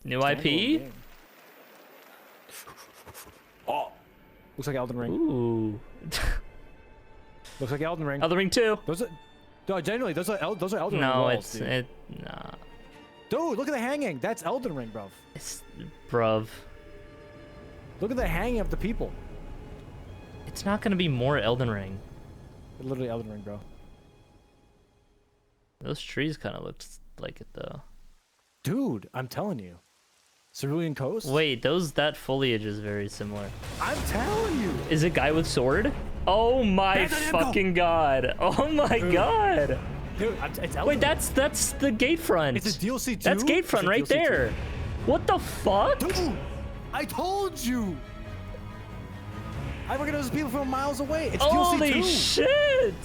New IP? Oh, looks like Elden Ring. Ooh. Looks like Elden Ring. Elden Ring 2. Those are, no, genuinely, those are Elden Ring No, walls, dude. nah. Dude, look at the hanging. That's Elden Ring, bro. It's, bruv. Look at the hanging of the people. It's not gonna be more Elden Ring. Literally Elden Ring, bro. Those trees kind of looked like it though. Dude, I'm telling you. Cerulean Coast? Wait, that foliage is very similar. I'm telling you. Is it guy with sword? Oh my fucking god. Oh my god. Dude, it's Elden Wait, Ring. that's the gate front. It's a DLC too? That's gate front right there. What the fuck? Dude, I told you. I recognize people from miles away. It's Holy DLC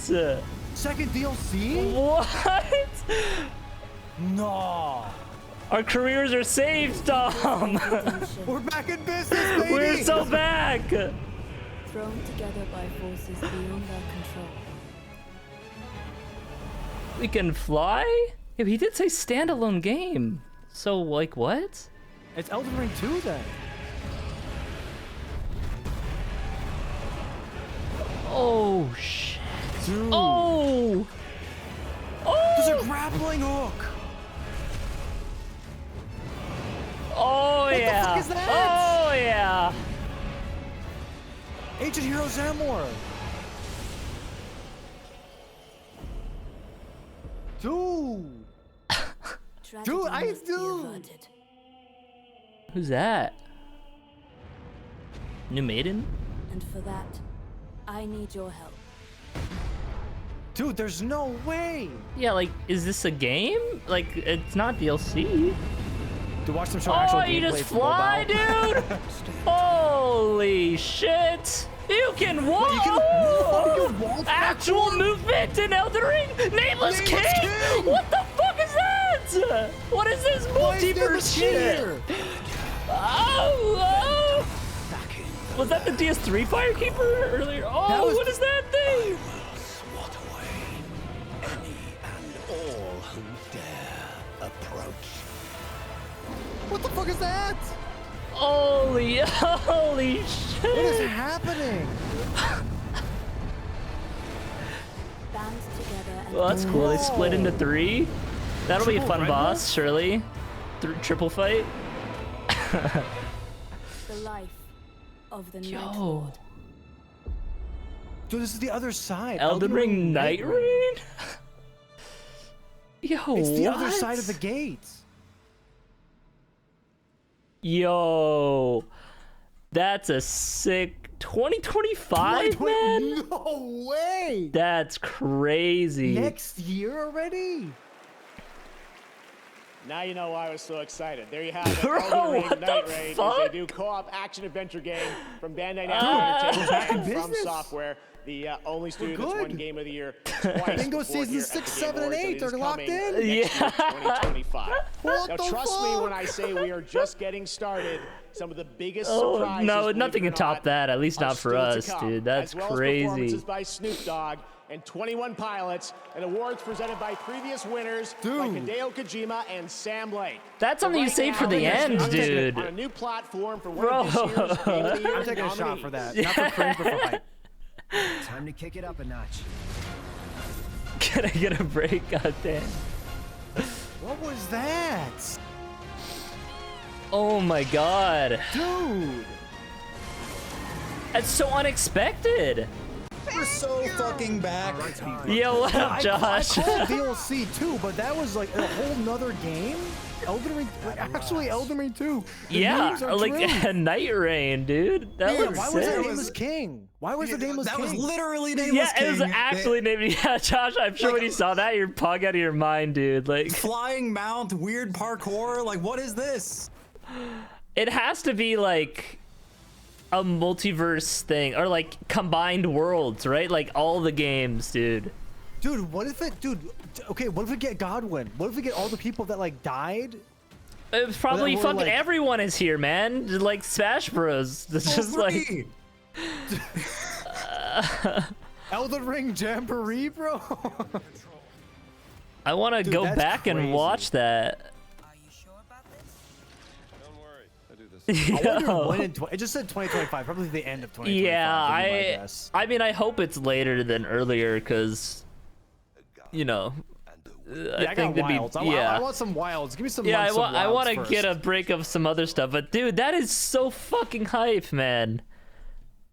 2. shit. Second DLC? What? No. Our careers are saved, Tom. We're back in business, baby. We're so back. Thrown together by forces beyond our control. We can fly? Yeah, he did say standalone game. So, like, what? It's Elden Ring 2 then. Oh, shit. Dude. Oh! There's Oh! a grappling hook. Oh, What yeah. the fuck is that? Oh, yeah. Ancient Hero Zamor. Dude. Dude, I must be do. averted. Who's that? New Maiden? And for that, I need your help. Dude, there's no way. Yeah, like, is this a game? Like, it's not DLC. To watch them show actual Oh, you gameplay just from fly, mobile. dude? Holy shit! You can walk! you can walk Actual movement in Elden Ring? Nameless King? What the fuck is that? What is this Why is multiverse Nameless King shit? here? Oh, was that the DS3 Firekeeper earlier? Oh, was- what is that thing? Swat away any and all who dare approach. What the fuck is that? Holy shit! What is happening? Band together and Well, that's cool. They split Whoa. into 3. That'll be a Triple fun red boss, surely. Triple fight. the life of the Night Yo. Lord. Dude, this is the other side. Elden Ring Nightreign? Yo, It's the other what? side of the gate. Yo, that's a sick 2025, man. No way. That's crazy. Next year already? Now you know why I was so excited. There you have it. Bro, Elden Ring what the Nightreign is fuck? a new co-op action-adventure game from Bandai Ah. Namco Entertainment and From business. Software, the only studio that's good. won Game of the Year twice. Bingo before seasons here at 6, the Game 7, and Awards, 8 is are locked coming in. next year, 2025. What Now the trust me fuck? when I say we are just getting started. Some of the biggest Oh, surprises. no, believe nothing it or can top not, that, at least are not for still to us, come, dude. That's as well crazy. As performances by Snoop Dogg and 21 Pilots, and awards presented by previous winners like Dude. Hideo Kojima and Sam Lake. That's something you Right save for now, the end, I'm taking it dude. On a new platform for one Bro. of this year's Game of the Year I'm taking a shot for that. nominees. Not for cringe, but for hype. Time to kick it up a notch. Can I get a break? Goddamn. What was that? Oh my god. Dude. That's so unexpected. We're so fucking back. Yo, what up, I Josh? called DLC too, but that was like a whole nother game. Elden Ring, actually Elden Ring 2. The Yeah, names are like true. Nightreign, dude. That Yeah, looks why was sick. the nameless king? Why was the nameless That king? was literally nameless Yeah, it was King. actually named. Yeah, Josh, I'm sure when you saw that, you're pog out of your mind, dude. Like, Flying mount, weird parkour. Like, what is this? it has to be like a multiverse thing or like combined worlds, right? Like all the games, dude. Dude, what if it, okay, what if we get Godwin? What if we get all the people that like died? It's probably we're, fucking like- everyone is here, man. Like Smash Bros. It's just like Three. Elden Ring Jamboree, bro? I want to Dude, go that's back and crazy. watch that. Are you sure about this? I wonder Yo. when it just said 2025, probably the end of 2025. Yeah, would be my guess. I mean, I hope it's later than earlier, because, you know, Yeah, I think got that'd wilds. be, yeah. I want some wilds. Give me some. Yeah, some I wilds want to get a first. break of some other stuff, but dude, that is so fucking hype, man.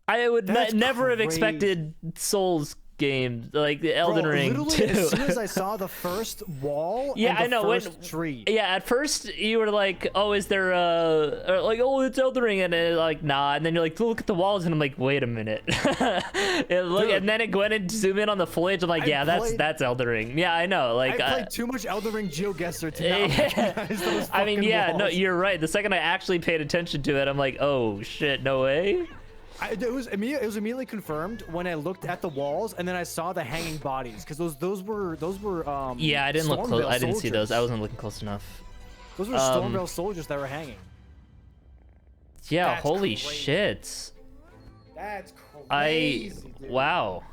I would That's never have crazy. expected Souls games like the Elden Bro, Ring literally, too. as soon as I saw the first wall, Yeah, and the I know. First tree. Yeah, at first you were like, "Oh, is there or like, oh, it's Elden Ring," and it, like, nah. And then you're like, "Look at the walls," and I'm like, "Wait a minute." And then it went and zoom in on the foliage. I'm like, I "Yeah, played- that's Elden Ring." Yeah, I know. Like, I played too much Elden Ring GeoGuessr to not yeah. recognize those I mean, fucking yeah, no, walls. you're right. The second I actually paid attention to it, I'm like, "Oh shit, no way." It was immediately confirmed when I looked at the walls and then I saw the hanging bodies because those were Yeah, I didn't look close. Stormveil I didn't see those. I soldiers. wasn't looking close enough. Those were Stormveil soldiers that were hanging. Yeah, That's holy crazy. shit. That's crazy. dude. Wow.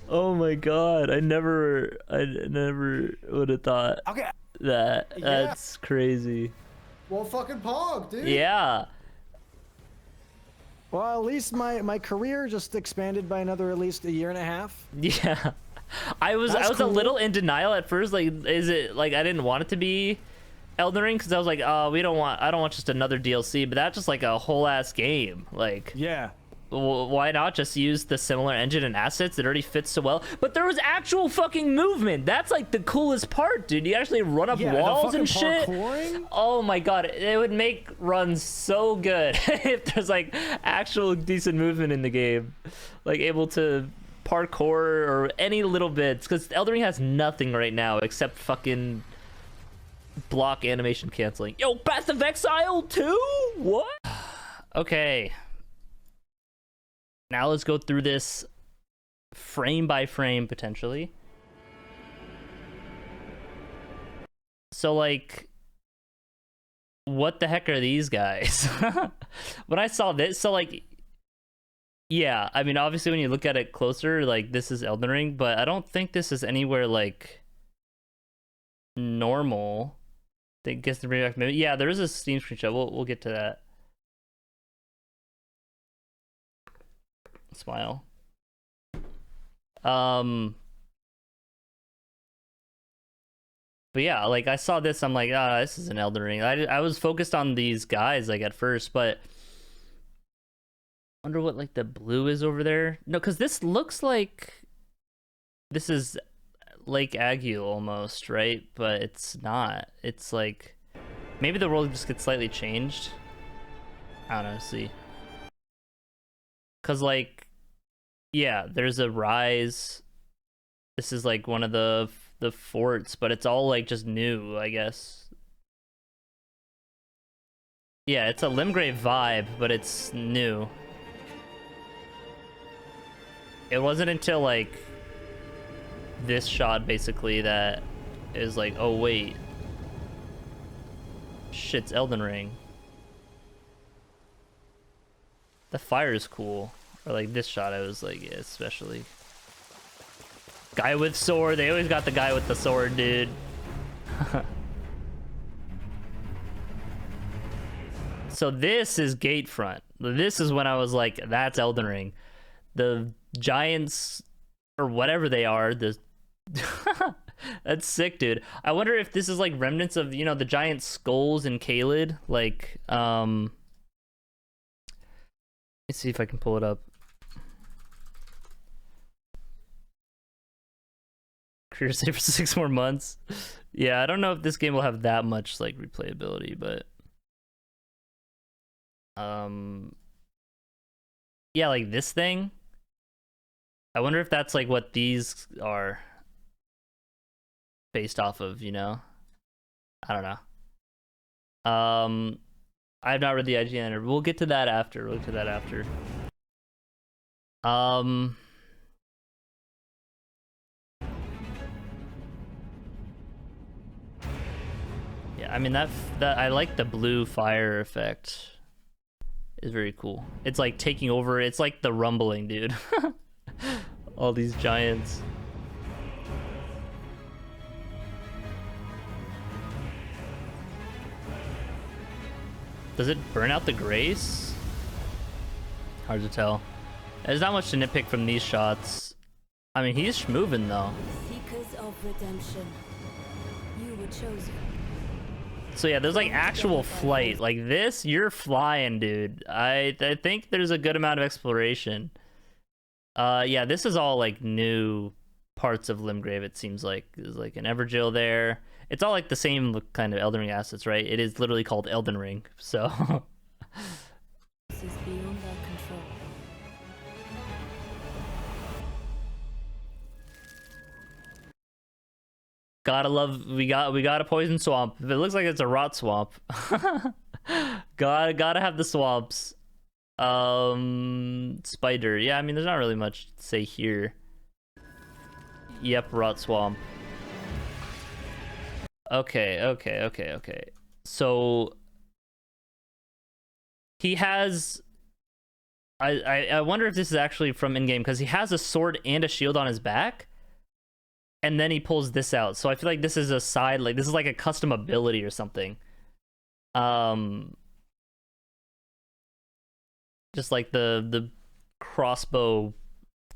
Oh my god, I never would have thought Okay. that. Yeah. That's crazy. Well, fucking pog, dude. Yeah. Well, at least my career just expanded by another at least a year and a half. Yeah. I was That's a cool. little in denial at first. Like, is it like I didn't want it to be Elden Ring because I was like, oh, I don't want just another DLC, but that's just like a whole ass game. Like, Yeah. why not just use the similar engine and assets that already fits so well? But there was actual fucking movement. That's like the coolest part, dude. You actually run up Yeah, walls the and fucking shit. parkouring? Oh my god, it would make runs so good if there's like actual decent movement in the game, like able to parkour or any little bits. Because Elden Ring has nothing right now except fucking block animation canceling. Yo, Path of Exile 2? What? Okay. Now let's go through this frame by frame, potentially. So, like, what the heck are these guys? When I saw this, so, like, yeah, I mean, obviously when you look at it closer, like, this is Elden Ring, but I don't think this is anywhere, like, normal. I guess the bring back, yeah, there is a Steam screenshot. We'll get to that. Smile. But yeah, like I saw this, I'm like, this is an Elden Ring. I was focused on these guys like at first, but wonder what like the blue is over there. No, because this looks like this is Lake Ague almost, right? But it's not. It's like maybe the world just gets slightly changed. I don't know. See. Cause like, yeah, there's a rise. This is like one of the forts, but it's all like just new, I guess. Yeah, it's a Limgrave vibe, but it's new. It wasn't until like this shot basically that is like, oh wait, shit's Elden Ring. The fire is cool. Or like this shot, I was like, yeah, especially. Guy with sword. They always got the guy with the sword, dude. So this is Gatefront. This is when I was like, that's Elden Ring. The giants, or whatever they are, the... That's sick, dude. I wonder if this is like remnants of, you know, the giant skulls in Caelid. Like, let's see if I can pull it up. Career save for 6 more months. Yeah, I don't know if this game will have that much like replayability, but yeah, like this thing. I wonder if that's like what these are based off of, you know? I don't know. I have not read the IGN. We'll get to that after. Yeah, I mean that I like the blue fire effect. It's very cool. It's like taking over. It's like the rumbling, dude. All these giants. Does it burn out the grace? Hard to tell. There's not much to nitpick from these shots. I mean, he's moving though. Seekers of redemption. You were chosen. So yeah, there's like actual flight. Like this, you're flying, dude. I think there's a good amount of exploration. Yeah, this is all like new parts of Limgrave, it seems like. There's like an Evergaol there. It's all like the same kind of Elden Ring assets, right? It is literally called Elden Ring, so. This is beyond our control. Gotta love, we got a poison swamp. It looks like it's a rot swamp. gotta have the swamps. Spider. Yeah, I mean, there's not really much to say here. Yep, rot swamp. Okay. So he has. I wonder if this is actually from in-game, because he has a sword and a shield on his back. And then he pulls this out. So I feel like this is a side, like this is like a custom ability or something. Just like the crossbow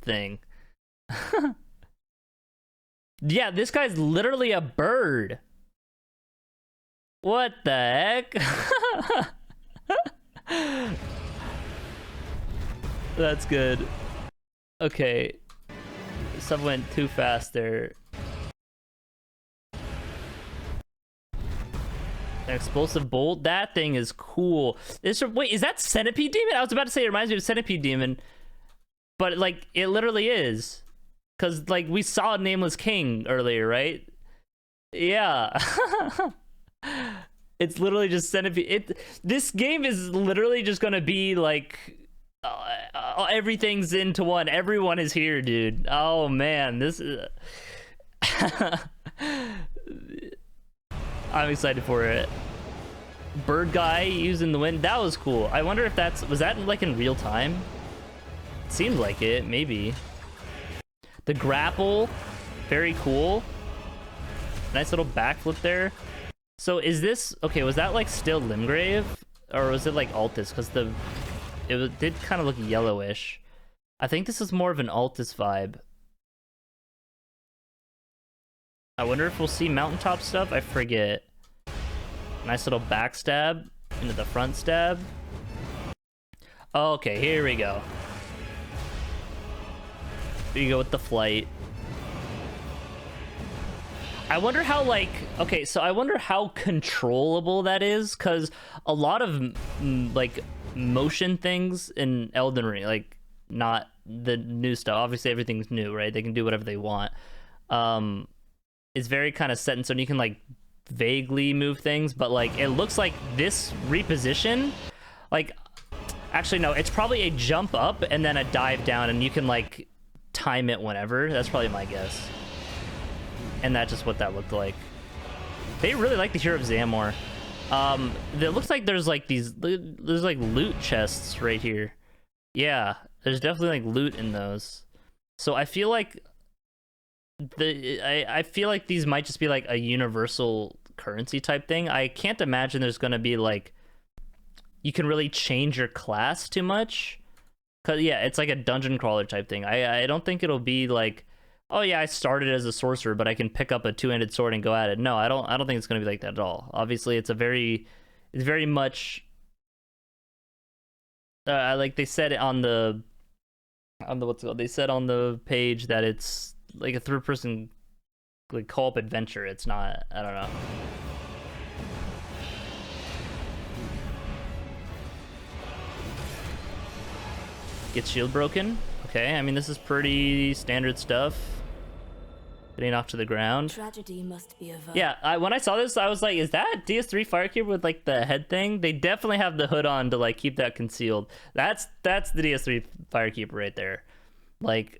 thing. Yeah, this guy's literally a bird. What the heck? That's good. Okay. Stuff went too fast there. An explosive bolt. That thing is cool. Wait, is that Centipede Demon? I was about to say it reminds me of Centipede Demon, but like it literally is, because like we saw Nameless King earlier, right? Yeah. It's literally just Centipede. This game is literally just gonna be like. Everything's into one. Everyone is here, dude. Oh man, this is. I'm excited for it. Bird guy using the wind. That was cool. I wonder if was that like in real time? It seemed like it, maybe. The grapple, very cool. Nice little backflip there. So is this okay? Was that like still Limgrave, or was it like Altus? Because it did kind of look yellowish. I think this is more of an Altus vibe. I wonder if we'll see mountaintop stuff. I forget. Nice little backstab into the front stab. Okay, here we go. Here you go with the flight. I wonder how, like, okay, so I wonder how controllable that is, because a lot of, like, motion things in Elden Ring, like, not the new stuff. Obviously, everything's new, right? They can do whatever they want. It's very kind of set in stone. You can, like, vaguely move things, but, like, it looks like this reposition, like, actually, no, it's probably a jump up and then a dive down, and you can, like, time it whenever. That's probably my guess. And that's just what that looked like. They really like the Hero of Zamor. It looks like there's like there's like loot chests right here. Yeah, there's definitely like loot in those. So I feel like I feel like these might just be like a universal currency type thing. I can't imagine there's gonna be like you can really change your class too much. Cause yeah, it's like a dungeon crawler type thing. I don't think it'll be like, oh yeah, I started as a sorcerer, but I can pick up a two-handed sword and go at it. No, I don't think it's gonna be like that at all. Obviously, it's very much like they said on the what's it called? They said on the page that it's like a third-person like co-op adventure. It's not. I don't know. Get shield broken. Okay, I mean this is pretty standard stuff. Getting knocked to the ground. Tragedy must be averted. Yeah, when I saw this, I was like, is that DS3 Firekeeper with like the head thing? They definitely have the hood on to like keep that concealed. That's the DS3 Firekeeper right there. Like,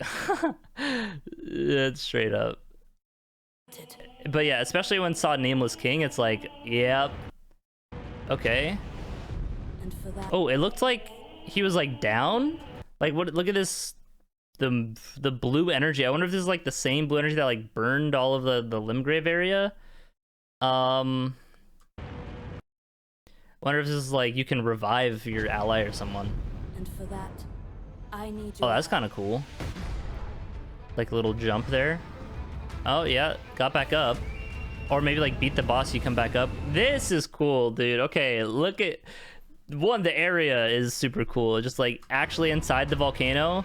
it's straight up. But yeah, especially when saw Nameless King, it's like, yep. Okay. And for that, Oh, it looked like he was like down. Like, what? Look at this. The blue energy. I wonder if this is like the same blue energy that like burned all of the Limgrave area. Wonder if this is like you can revive your ally or someone. And for that, I need Oh, your that's kind of cool. Like a little jump there. Oh yeah, got back up. Or maybe like beat the boss, you come back up. This is cool, dude. Okay, look at one. The area is super cool. Just like actually inside the volcano,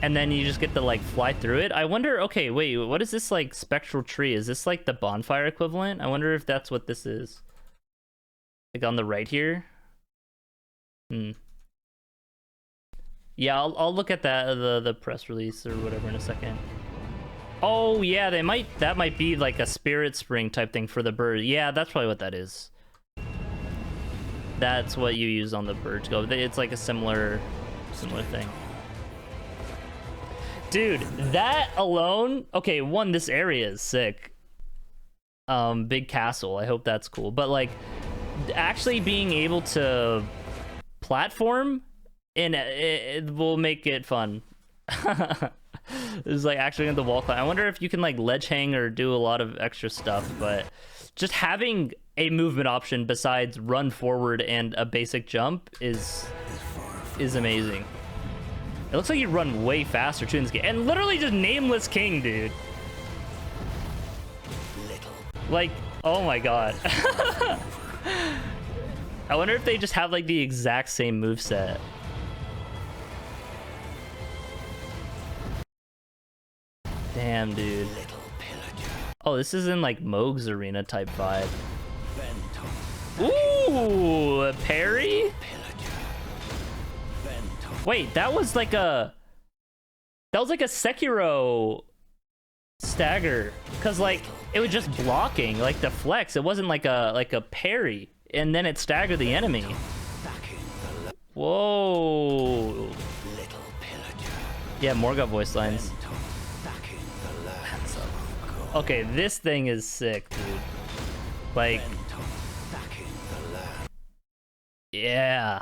and then you just get to like fly through it. I wonder. Okay, wait. What is this like spectral tree? Is this like the bonfire equivalent? I wonder if that's what this is. Like on the right here. Yeah, I'll look at that the press release or whatever in a second. Oh yeah, that might be like a spirit spring type thing for the bird. Yeah, that's probably what that is. That's what you use on the bird to go. It's like a similar thing. Dude, that alone. Okay, one, this area is sick. Big castle. I hope that's cool. But like, actually being able to platform, and it will make it fun. It's like actually in the wall climb. I wonder if you can like ledge hang or do a lot of extra stuff, but just having a movement option besides run forward and a basic jump is amazing. It looks like you run way faster too in this game, and literally just nameless king, dude. Like, oh my god. I wonder if they just have like the exact same moveset. Damn, dude. Oh, this is in like Moog's arena type vibe. Ooh, a parry? Wait, that was like a Sekiro stagger, cause like it was just blocking, like the flex. It wasn't like a parry, and then it staggered the enemy. Whoa. Yeah, Morga voice lines. Okay, this thing is sick, dude. Like, yeah.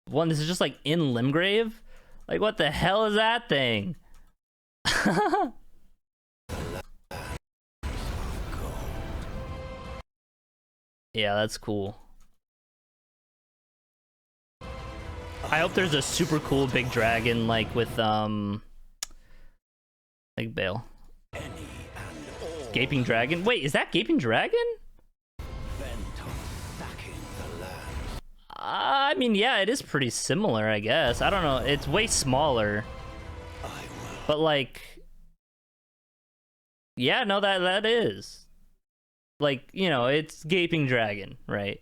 One, this is just like in Limgrave. Like, what the hell is that thing? Yeah, that's cool. I hope there's a super cool big dragon, like with like Bale. Gaping dragon? Wait, is that Gaping Dragon? I mean, yeah, it is pretty similar, I guess. I don't know. It's way smaller. But like, yeah, no, that is. Like, you know, it's Gaping Dragon, right?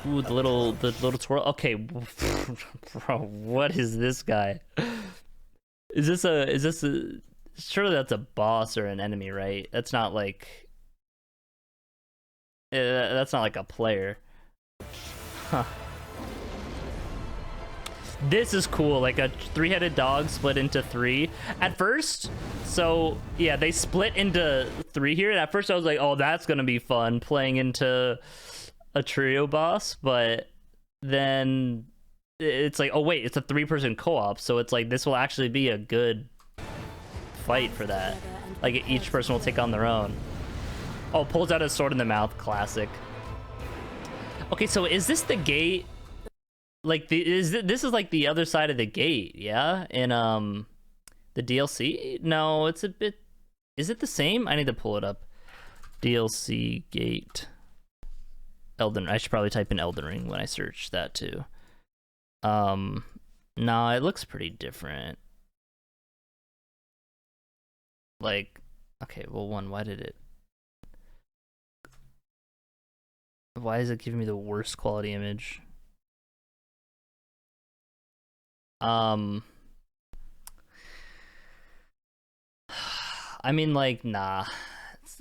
Ooh, the little twirl. Okay, bro, what is this guy? Is this a? Surely that's a boss or an enemy, right? That's not like. That's not like a player. Huh. This is cool, like a three-headed dog split into three. At first, so yeah, they split into three here. At first I was like, oh, that's gonna be fun playing into a trio boss, but then it's like, oh wait, it's a three-person co-op, so it's like this will actually be a good fight for that. Like each person will take on their own. Oh, pulls out his sword in the mouth, classic. Okay, so is this the gate? Like this is like the other side of the gate, yeah? In the DLC? No, it's a bit. Is it the same? I need to pull it up. DLC gate. Elden. I should probably type in Elden Ring when I search that too. No, it looks pretty different. Like, okay, well, why did it? Why is it giving me the worst quality image? I mean, like, nah.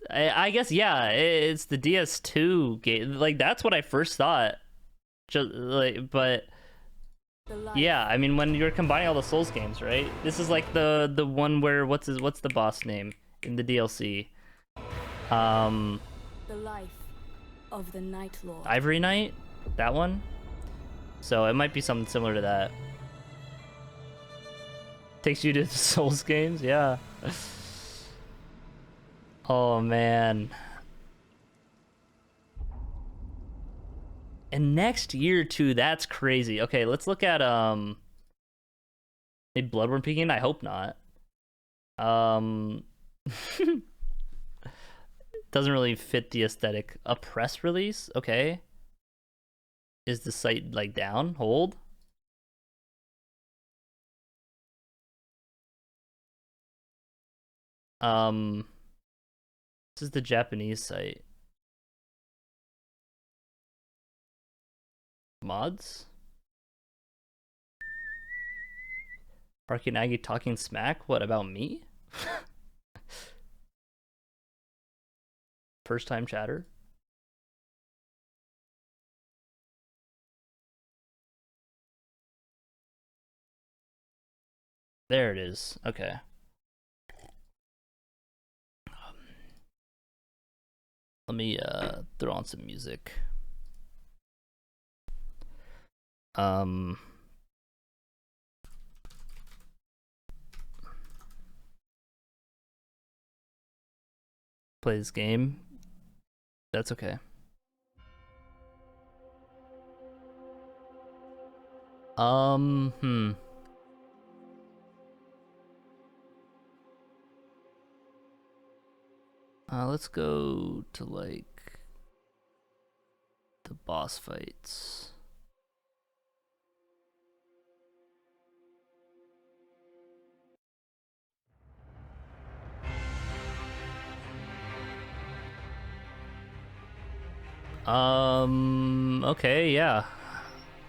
I guess, yeah, it's the DS2 game. Like, that's what I first thought. Just like, but yeah, I mean, when you're combining all the Souls games, right? This is like the one where what's the boss name in the DLC? The life of the Night Lord. Ivory Knight, that one. So it might be something similar to that. Takes you to Souls games, yeah. Oh man. And next year too, that's crazy. Okay, let's look at maybe Bloodborne peeking. I hope not. Doesn't really fit the aesthetic. A press release, okay. Is the site like down? Hold. This is the Japanese site. Mods? Parky and Aggie talking smack? What about me? First time chatter? There it is. Okay. Let me throw on some music. Play this game. That's okay. Let's go to like the boss fights. Okay, yeah.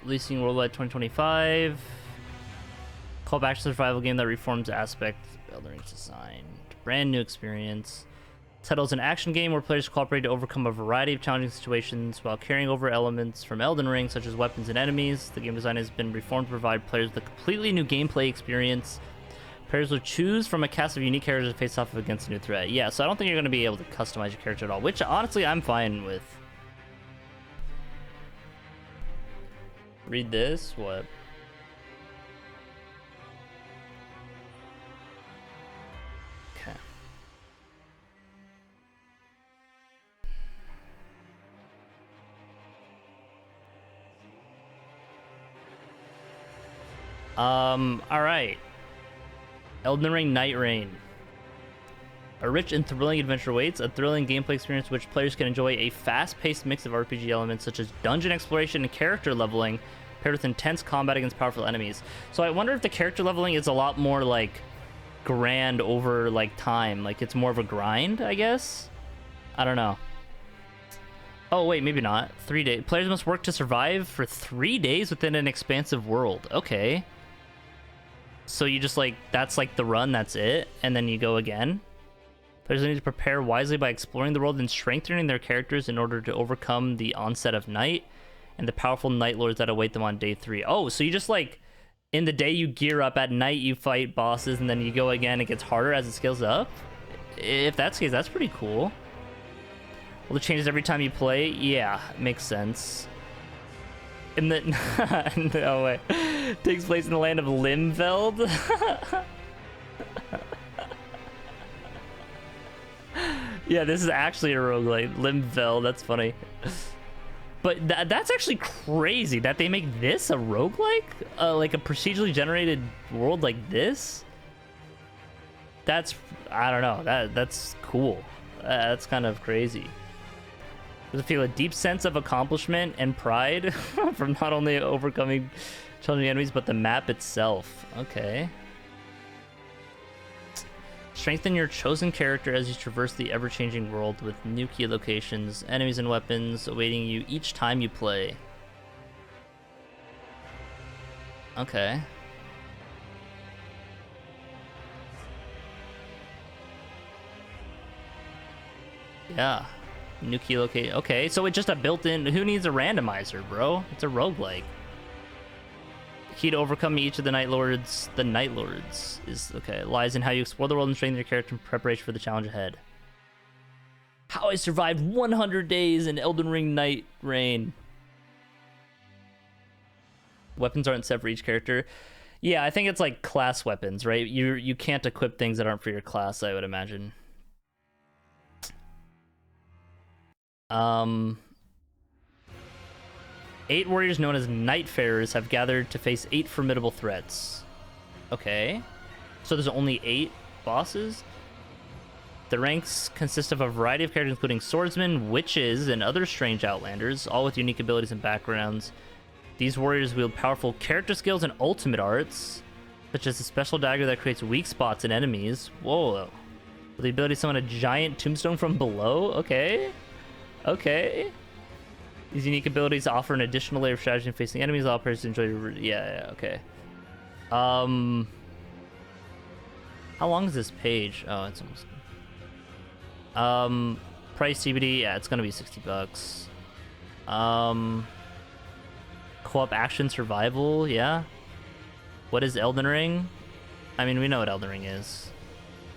Releasing worldwide 2025. Call back to survival game that reforms aspects of Elden Ring's design. Brand new experience. Title's an action game where players cooperate to overcome a variety of challenging situations while carrying over elements from Elden Ring, such as weapons and enemies. The game design has been reformed to provide players with a completely new gameplay experience. Players will choose from a cast of unique characters to face off against a new threat. Yeah, so I don't think you're going to be able to customize your character at all, which honestly I'm fine with. Read this? What? Okay. Alright. Elden Ring Nightreign. A rich and thrilling adventure awaits, a thrilling gameplay experience which players can enjoy a fast-paced mix of RPG elements such as dungeon exploration and character leveling, paired with intense combat against powerful enemies. So I wonder if the character leveling is a lot more like grand over like time, like it's more of a grind, I guess? I don't know. Oh wait, maybe not. 3 days. Players must work to survive for 3 days within an expansive world. Okay. So you just like, that's like the run, that's it, and then you go again? Players need to prepare wisely by exploring the world and strengthening their characters in order to overcome the onset of night and the powerful night lords that await them on day 3. Oh, so you just like, in the day you gear up, at night you fight bosses, and then you go again, it gets harder as it scales up? If that's the case, that's pretty cool. Well, it changes every time you play? Yeah, makes sense. In the no way. Takes place in the land of Limveld. Yeah, this is actually a roguelike. Limveld, that's funny. But that's actually crazy that they make this a roguelike? Like a procedurally generated world like this? That's, I don't know, that's cool. That's kind of crazy. Does it feel a deep sense of accomplishment and pride from not only overcoming challenging enemies, but the map itself? Okay. Strengthen your chosen character as you traverse the ever-changing world with new key locations, enemies, and weapons awaiting you each time you play. Okay. Yeah. New key locate. Okay, so it's just a built-in. Who needs a randomizer, bro? It's a roguelike. Key to overcome each of the Night Lords. The Night Lords is okay. Lies in how you explore the world and strengthen your character in preparation for the challenge ahead. How I survived 100 days in Elden Ring Nightreign. Weapons aren't set for each character. Yeah, I think it's like class weapons, right? You can't equip things that aren't for your class, I would imagine. 8 warriors known as Nightfarers have gathered to face 8 formidable threats. Okay. So there's only 8 bosses? The ranks consist of a variety of characters, including swordsmen, witches, and other strange outlanders, all with unique abilities and backgrounds. These warriors wield powerful character skills and ultimate arts, such as a special dagger that creates weak spots in enemies. Whoa. With the ability to summon a giant tombstone from below? Okay. Okay. These unique abilities offer an additional layer of strategy in facing enemies. All players enjoy. Yeah, okay. How long is this page? Oh, it's almost. Price CBD. Yeah, it's gonna be $60. Co-op action survival. Yeah. What is Elden Ring? I mean, we know what Elden Ring is.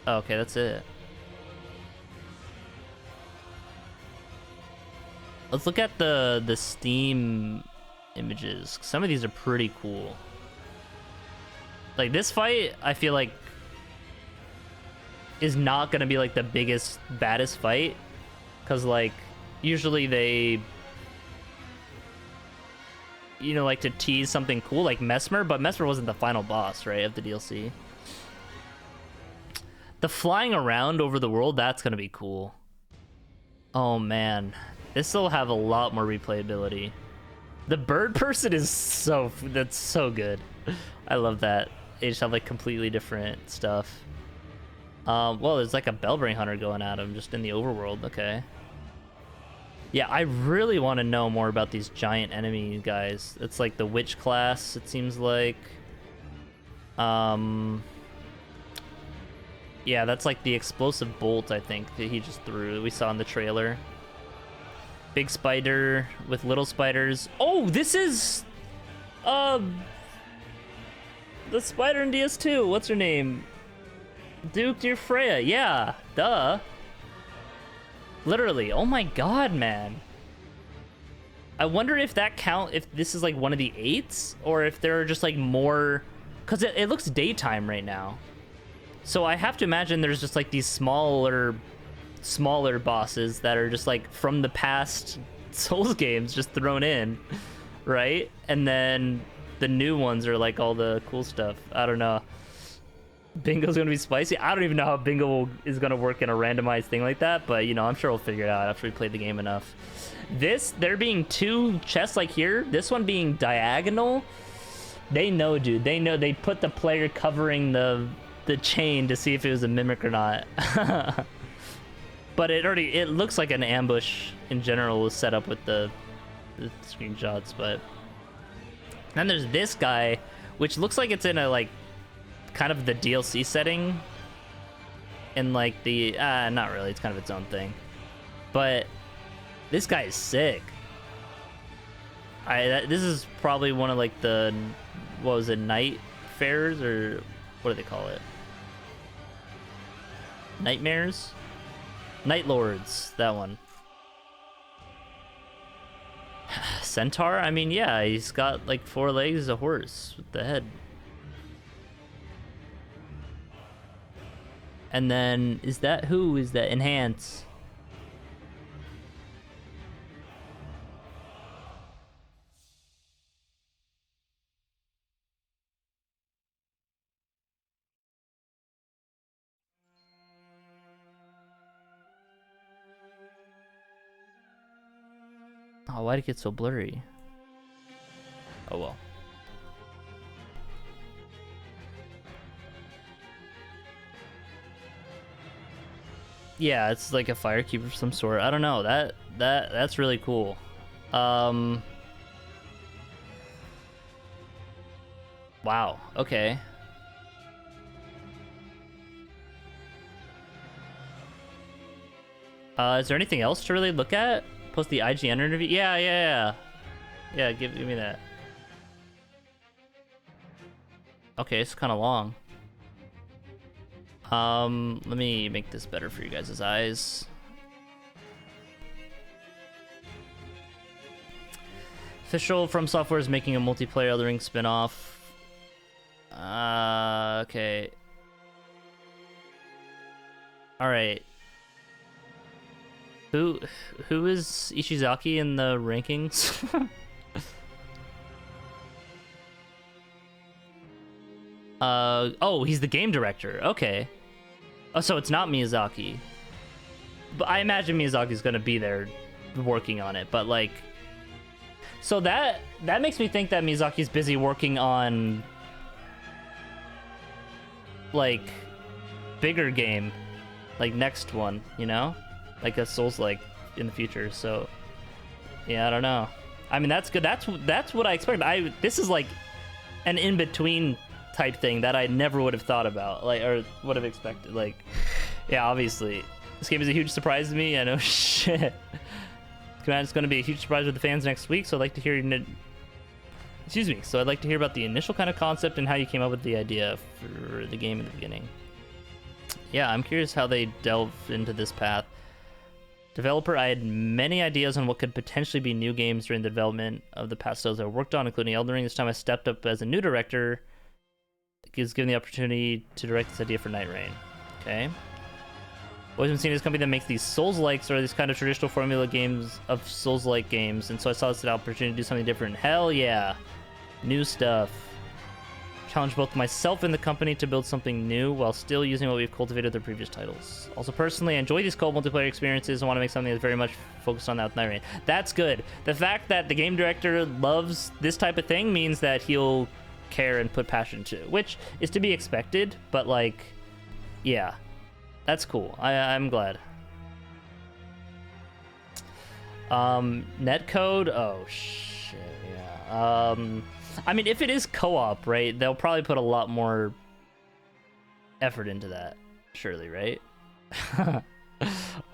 Oh, okay, that's it. Let's look at the Steam images. Some of these are pretty cool. Like this fight, I feel like is not gonna be like the biggest, baddest fight, because like usually they, you know, like to tease something cool like Mesmer, but Mesmer wasn't the final boss, right, of the DLC. The flying around over the world, that's gonna be cool. Oh man, this will have a lot more replayability. The bird person is that's so good. I love that. They just have like completely different stuff. Well, there's like a Bellbrain Hunter going at him just in the overworld. Okay. Yeah, I really want to know more about these giant enemy guys. It's like the witch class, it seems like. Yeah, that's like the explosive bolt, I think, that he just threw that we saw in the trailer. Big spider with little spiders. Oh, this is the spider in DS2. What's her name? Duke Dear Freya. Yeah, duh. Literally. Oh my god, man. I wonder if that if this is like one of the 8s, or if there are just like more, because it looks daytime right now. So I have to imagine there's just like these smaller bosses that are just like from the past Souls games just thrown in, right? And then the new ones are like all the cool stuff. I don't know. Bingo's gonna be spicy. I don't even know how bingo is gonna work in a randomized thing like that, but you know, I'm sure we'll figure it out after we play the game enough. There being 2 chests like here, this one being diagonal, they know, dude. They know. They put the player covering the chain to see if it was a mimic or not. But it looks like an ambush in general was set up with the screenshots. But then there's this guy, which looks like it's in a like kind of the DLC setting, and like the not really, it's kind of its own thing. But this guy is sick. This is probably one of like the, what was it, night fares, or what do they call it? Nightmares? Night Lords, that one. Centaur? I mean, yeah, he's got like 4 legs, a horse with the head. And then, is that who? Is that Enhance? Oh, why'd it get so blurry? Oh well. Yeah, it's like a firekeeper of some sort. I don't know. That's really cool. Wow. Okay. Is there anything else to really look at? Post the IGN interview? Yeah. Yeah, give me that. Okay, it's kind of long. Let me make this better for you guys' eyes. Official From Software is making a multiplayer Elden Ring spin-off. Okay. Alright. Who is Ishizaki in the rankings? Oh, he's the game director. Okay. Oh, so it's not Miyazaki. But I imagine Miyazaki's gonna be there working on it. But like, so that makes me think that Miyazaki's busy working on like bigger game, like next one, you know, like a Souls-like in the future. So yeah, I don't know. I mean, that's good. That's what I expected. This is like an in-between type thing that I never would have thought about, like, or would have expected. Like, yeah, obviously this game is a huge surprise to me. I know shit. It's going to be a huge surprise with the fans next week, so I'd like to hear excuse me, so I'd like to hear about the initial kind of concept and how you came up with the idea for the game in the beginning. Yeah, I'm curious how they delve into this path. Developer, I had many ideas on what could potentially be new games during the development of the past titles I worked on, including Elden Ring. This time I stepped up as a new director. He was given the opportunity to direct this idea for Nightreign. Okay. Always been seeing this company that makes these Souls-likes or these kind of traditional formula games of Souls-like games, and so I saw this as an opportunity to do something different. Hell yeah. New stuff. Challenge both myself and the company to build something new while still using what we've cultivated with their previous titles. Also, personally, I enjoy these co-op multiplayer experiences and want to make something that's very much focused on that with Nightreign. That's good. The fact that the game director loves this type of thing means that he'll care and put passion to it, which is to be expected, but like, yeah, that's cool. I'm glad. Netcode, oh shit, yeah. I mean, if it is co-op, right, they'll probably put a lot more effort into that, surely, right? Oh,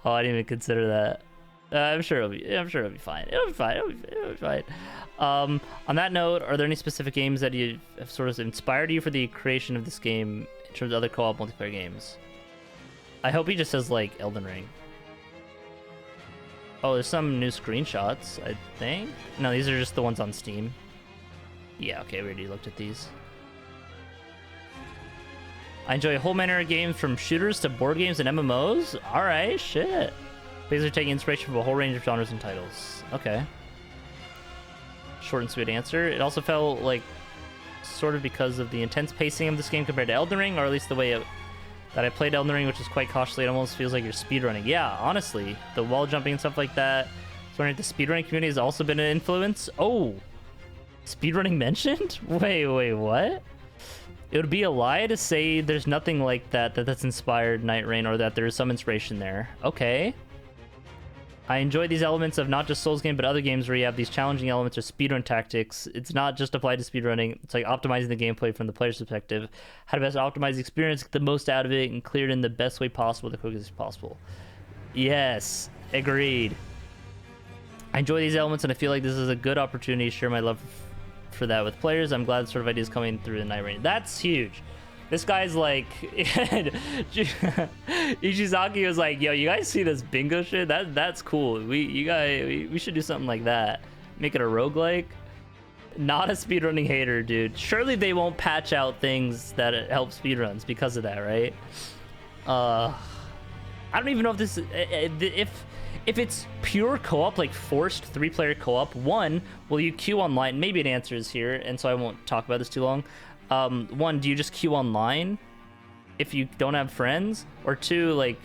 I didn't even consider that. I'm sure it'll be fine. It'll be fine. On that note, are there any specific games that you have sort of inspired you for the creation of this game in terms of other co-op multiplayer games? I hope he just says like Elden Ring. Oh, there's some new screenshots, I think. No, these are just the ones on Steam. Yeah, okay, we already looked at these. I enjoy a whole manner of games from shooters to board games and MMOs. All right, shit. These are taking inspiration from a whole range of genres and titles. Okay. Short and sweet answer. It also felt like sort of because of the intense pacing of this game compared to Elden Ring, or at least the way that I played Elden Ring, which is quite cautiously. It almost feels like you're speedrunning. Yeah, honestly, the wall jumping and stuff like that. So the speedrunning community has also been an influence. Oh, speedrunning mentioned? Wait, what? It would be a lie to say there's nothing like that's inspired Nightreign, or that there's some inspiration there. Okay. I enjoy these elements of not just Souls game, but other games where you have these challenging elements or speedrun tactics. It's not just applied to speedrunning. It's like optimizing the gameplay from the player's perspective. How to best optimize the experience, get the most out of it, and clear it in the best way possible, the quickest as possible. Yes, agreed. I enjoy these elements, and I feel like this is a good opportunity to share my love for that with players. I'm glad sort of ideas coming through the Nightreign. That's huge. This guy's like, Ishizaki was like, yo, you guys see this bingo shit? That's cool. We should do something like that. Make it a roguelike. Not a speedrunning hater, dude. Surely they won't patch out things that help speedruns because of that, right? I don't even know if this, if it's pure co-op, like forced 3-player co-op, one, will you queue online? Maybe an answer is here, and so I won't talk about this too long. One, do you just queue online if you don't have friends? Or two, like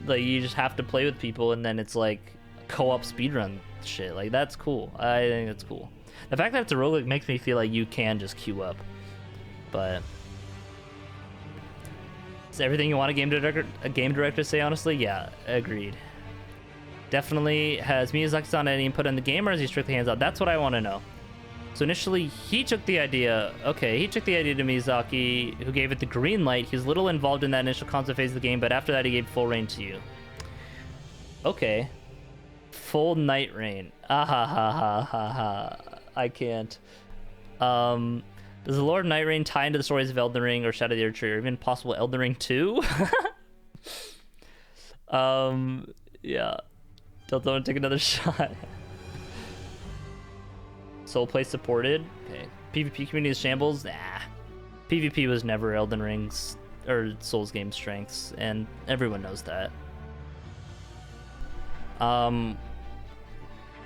you just have to play with people and then it's like co-op speedrun shit. Like, that's cool. I think that's cool. The fact that it's a roguelike makes me feel like you can just queue up. But is everything you want a game director to say, honestly? Yeah, agreed. Definitely. Has Miyazaki on any input on the game, or is he strictly hands-on? That's what I want to know. So initially, he took the idea. Okay, he took the idea to Miyazaki, who gave it the green light. He was little involved in that initial concept phase of the game, but after that, he gave full reign to you. Okay. Full Nightreign. Ah ha ha ha ha ha. I can't. Does the lore of Nightreign tie into the stories of Elden Ring or Shadow of the Erdtree, or even possible Elden Ring 2? Yeah. Don't take another shot. Soul play supported. Okay. PvP community is shambles. Nah. PvP was never Elden Ring's or Souls game strengths, and everyone knows that. Um,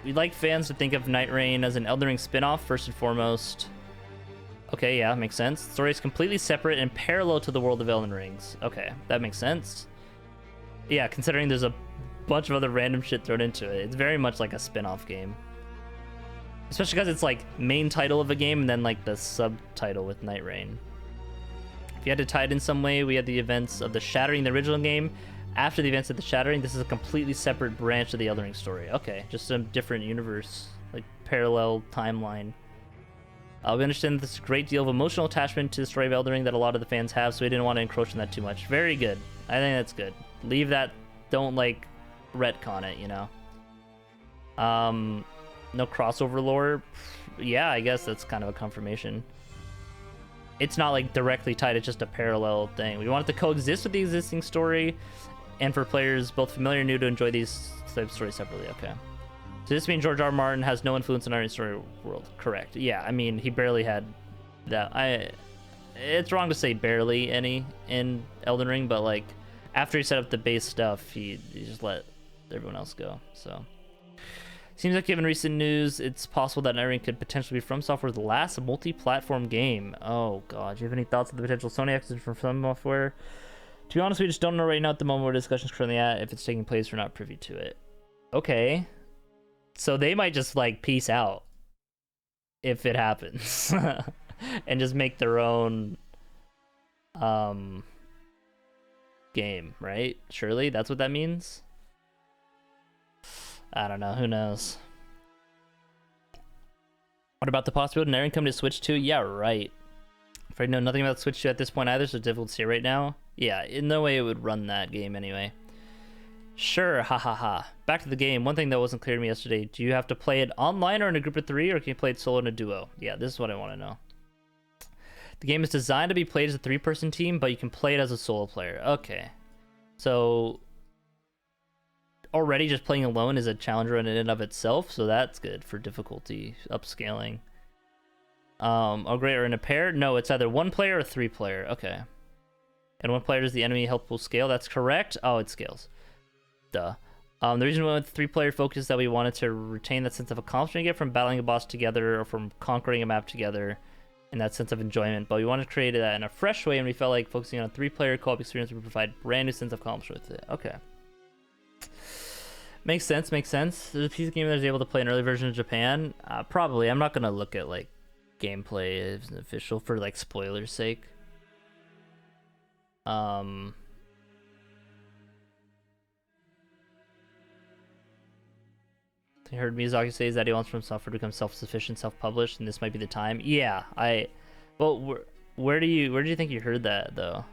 we'd like fans to think of Nightreign as an Elden Ring spin-off, first and foremost. Okay, yeah, makes sense. The story is completely separate and parallel to the world of Elden Rings. Okay, that makes sense. Yeah, considering there's a bunch of other random shit thrown into it. It's very much like a spin-off game. Especially because it's like main title of a game and then like the subtitle with Nightreign. If you had to tie it in some way, we had the events of the Shattering, the original game. After the events of the Shattering, this is a completely separate branch of the Elden Ring story. Okay, just a different universe, like parallel timeline. We understand that there's a great deal of emotional attachment to the story of Elden Ring that a lot of the fans have, so we didn't want to encroach on that too much. Very good. I think that's good. Leave that, don't like retcon it, you know? No crossover lore. Yeah, I guess that's kind of a confirmation. It's not like directly tied, it's just a parallel thing. We want it to coexist with the existing story, and for players both familiar and new to enjoy these types of stories separately. Okay. So this means George R. R. Martin has no influence in our story world. Correct. Yeah, I mean, he barely had that. It's wrong to say barely any in Elden Ring, but like after he set up the base stuff, he just let everyone else go. So seems like given recent news, it's possible that Nightreign could potentially be From Software's last multi-platform game. Oh god, do you have any thoughts on the potential Sony acquisition from From Software? To be honest, we just don't know right now at the moment where discussion's currently at. If it's taking place, we're not privy to it. Okay. So they might just like peace out if it happens and just make their own game, right? Surely that's what that means. I don't know. Who knows? What about the possibility of Nightreign coming to Switch 2? Yeah, right. Afraid I know nothing about Switch 2 at this point either, so it's difficult to say right now. Yeah, in no way it would run that game anyway. Sure, ha. Back to the game. One thing that wasn't clear to me yesterday. Do you have to play it online or in a group of 3, or can you play it solo in a duo? Yeah, this is what I want to know. The game is designed to be played as a 3-person team, but you can play it as a solo player. Okay. So already just playing alone is a challenger in and of itself, so that's good for difficulty upscaling. Oh great, or in a pair? No, it's either 1 player or 3 player. Okay. And 1 player is the enemy health pool scale. That's correct. Oh, it scales. Duh. The reason we went with 3-player focus is that we wanted to retain that sense of accomplishment you get from battling a boss together or from conquering a map together, and that sense of enjoyment. But we wanted to create that in a fresh way, and we felt like focusing on a 3-player co-op experience would provide brand new sense of accomplishment with it. Okay. Makes sense, makes sense. There's a piece of game that is able to play an early version of Japan. Probably. I'm not gonna look at like gameplay as an official for like spoilers' sake. I heard Miyazaki say that he wants From Software to become self-sufficient, self-published, and this might be the time. Yeah, well, where do you think you heard that though?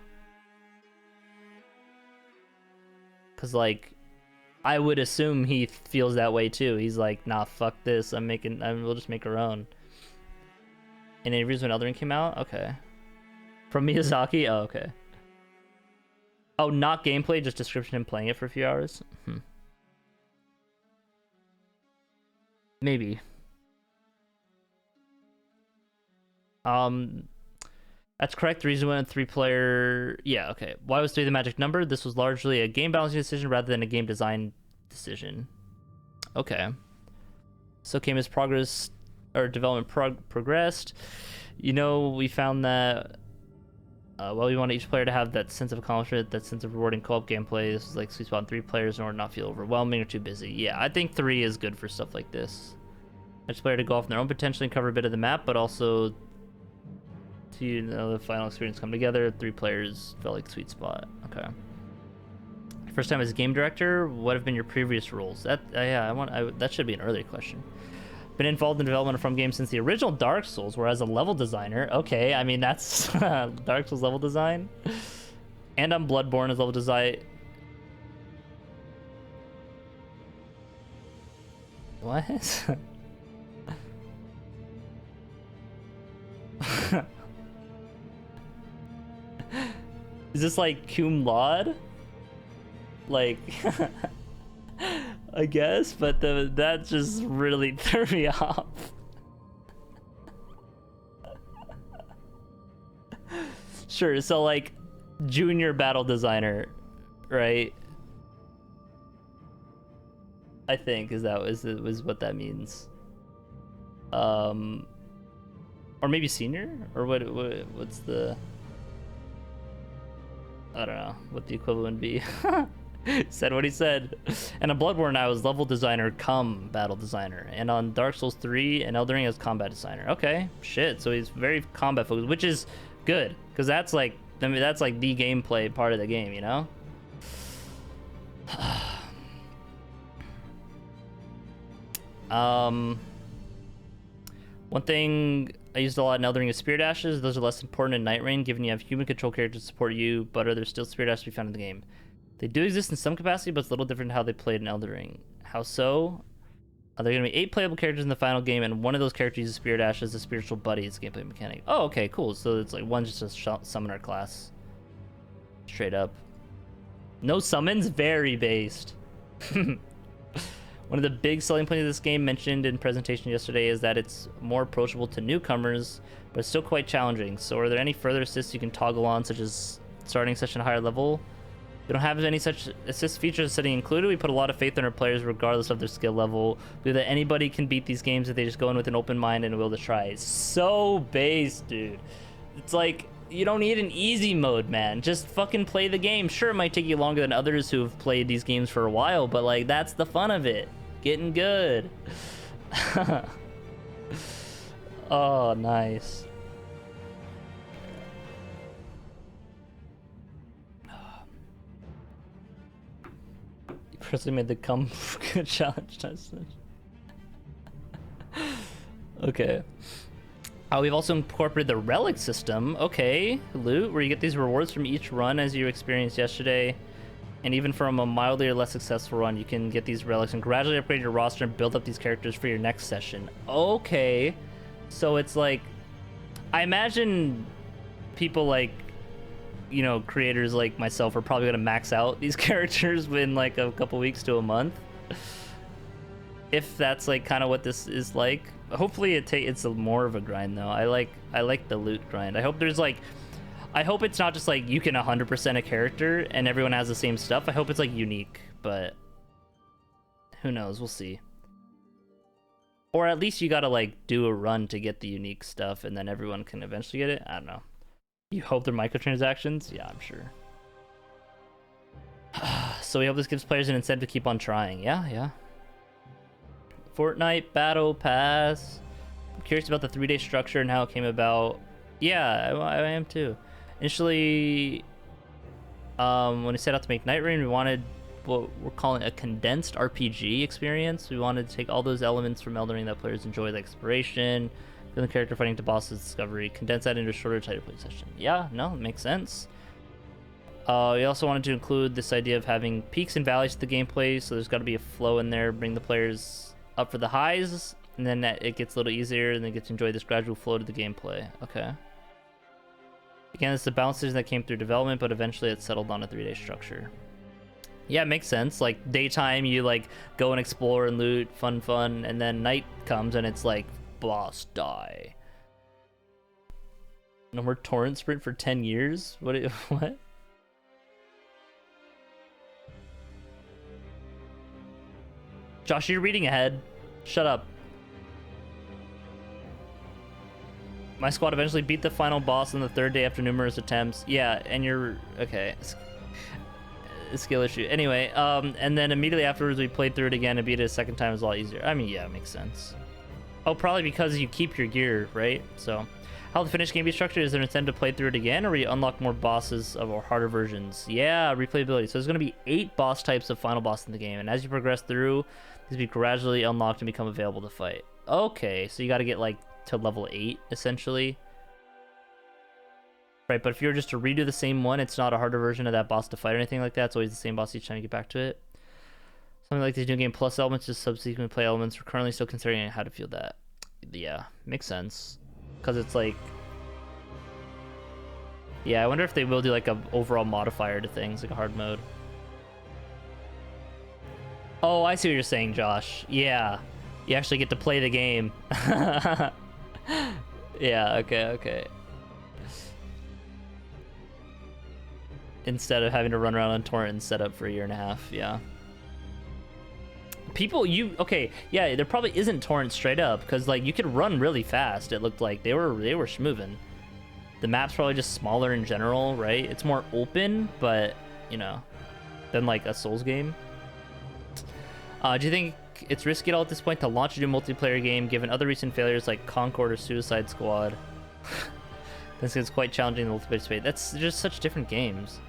Because like, I would assume he feels that way too. He's like, nah, fuck this. We'll just make our own. And interviews when Elden Ring came out? Okay. From Miyazaki? Oh, okay. Oh, not gameplay, just description of him playing it for a few hours? Maybe. That's correct. The reason we went 3-player... Yeah, okay. Why was 3 the magic number? This was largely a game balancing decision rather than a game design decision. Okay. So came as progress... or development progressed. You know, we found that... well, we want each player to have that sense of accomplishment, that sense of rewarding co-op gameplay. This is like sweet spot in 3 players in order to not feel overwhelming or too busy. Yeah, I think 3 is good for stuff like this. Each player to go off on their own potentially and cover a bit of the map, but also to, you know, the final experience come together. 3 players felt like sweet spot. Okay. First time as game director, what have been your previous roles? That that should be an earlier question. Been involved in development of From games since the original Dark Souls, where as a level designer. Okay, I mean that's Dark Souls level design, and I'm Bloodborne as level design. What? Is this like cum laude? Like. I guess, but that just really threw me off. Sure, so like junior battle designer, right? I think was what that means. Or maybe senior, or what's the? I don't know what the equivalent would be. Said what he said. And on Bloodborne, I was level designer cum battle designer, and on Dark Souls 3 and Elden Ring, I was combat designer. Okay, shit. So he's very combat focused, which is good because that's like, I mean, that's like the gameplay part of the game, you know. One thing I used a lot in Elden Ring is Spirit Ashes. Those are less important in Nightreign, given you have human control characters to support you, but are there still Spirit Ashes to be found in the game? They do exist in some capacity, but it's a little different how they played in Elden Ring. How so? There are going to be 8 playable characters in the final game, and one of those characters uses Spirit Ash as a spiritual buddy. It's a gameplay mechanic. Oh, okay, cool. So it's like one's just a summoner class. Straight up. No summons? Very based. One of the big selling points of this game mentioned in presentation yesterday is that it's more approachable to newcomers, but it's still quite challenging. So are there any further assists you can toggle on, such as starting session higher level? We don't have any such assist features setting included. We put a lot of faith in our players regardless of their skill level. We believe that anybody can beat these games if they just go in with an open mind and a will to try. It's so base, dude. It's like, you don't need an easy mode, man. Just fucking play the game. Sure, it might take you longer than others who have played these games for a while, but like, that's the fun of it. Getting good. Oh, nice. You personally made the come good challenge test. Okay. We've also incorporated the relic system. Okay, loot, where you get these rewards from each run as you experienced yesterday. And even from a mildly or less successful run, you can get these relics and gradually upgrade your roster and build up these characters for your next session. Okay. So it's like, I imagine people like, you know, creators like myself are probably going to max out these characters in like a couple weeks to a month. If that's like kind of what this is like. Hopefully it's more of a grind though. I like the loot grind. I hope there's like, I hope it's not just like you can 100% a character and everyone has the same stuff. I hope it's like unique, but who knows? We'll see. Or at least you gotta like do a run to get the unique stuff and then everyone can eventually get it. I don't know. You hope they're microtransactions? Yeah, I'm sure. So we hope this gives players an incentive to keep on trying. Yeah. Fortnite Battle Pass. I'm curious about the 3-day structure and how it came about. Yeah, I am too. Initially, when we set out to make Nightreign, we wanted what we're calling a condensed RPG experience. We wanted to take all those elements from Elden Ring that players enjoy, like exploration, building character, fighting to bosses, discovery, condense that into a shorter, tighter play session. Yeah, no, it makes sense. We also wanted to include this idea of having peaks and valleys to the gameplay, so there's got to be a flow in there, bring the players up for the highs, and then it gets a little easier, and they get to enjoy this gradual flow to the gameplay. Okay. Again, it's a balance decision that came through development, but eventually it settled on a 3-day structure. Yeah, it makes sense. Like, daytime, you, like, go and explore and loot, fun, and then night comes, and it's like, boss, die. No more torrent sprint for 10 years? What? Josh, you're reading ahead. Shut up. My squad eventually beat the final boss on the 3rd day after numerous attempts. Yeah, and you're... Okay. A skill issue. Anyway, and then immediately afterwards we played through it again and beat it a second time. It was a lot easier. I mean, yeah, it makes sense. Oh, probably because you keep your gear, right? So, how the finished game be structured? Is there an incentive to play through it again, or you unlock more bosses or harder versions? Yeah, replayability. So there's going to be 8 boss types of final boss in the game, and as you progress through, these will be gradually unlocked and become available to fight. Okay, so you got to get like to level 8 essentially, right? But if you were just to redo the same one, it's not a harder version of that boss to fight or anything like that. It's always the same boss each time you get back to it. Something like these new game plus elements, just subsequent play elements. We're currently still considering how to feel that. Yeah, makes sense, because it's like, yeah, I wonder if they will do like a overall modifier to things, like a hard mode. Oh, I see what you're saying, Josh. Yeah, you actually get to play the game. Yeah, okay. Instead of having to run around on torrent and set up for a year and a half, yeah. people, okay, yeah, there probably isn't torrent straight up because like you could run really fast. It looked like they were schmoving. The map's probably just smaller in general, right? It's more open, but you know, than like a Souls game. Do you think it's risky at all at this point to launch a new multiplayer game given other recent failures like Concord or Suicide Squad? This is quite challenging in the multiplayer space. That's just such different games.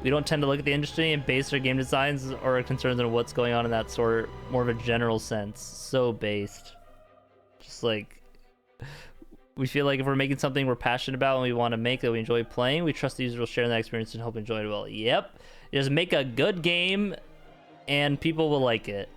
We don't tend to look at the industry and base our game designs or our concerns on what's going on in that sort, more of a general sense. So based. Just like, we feel like if we're making something we're passionate about and we want to make that we enjoy playing, we trust the user will share that experience and help enjoy it well. Yep. Just make a good game and people will like it.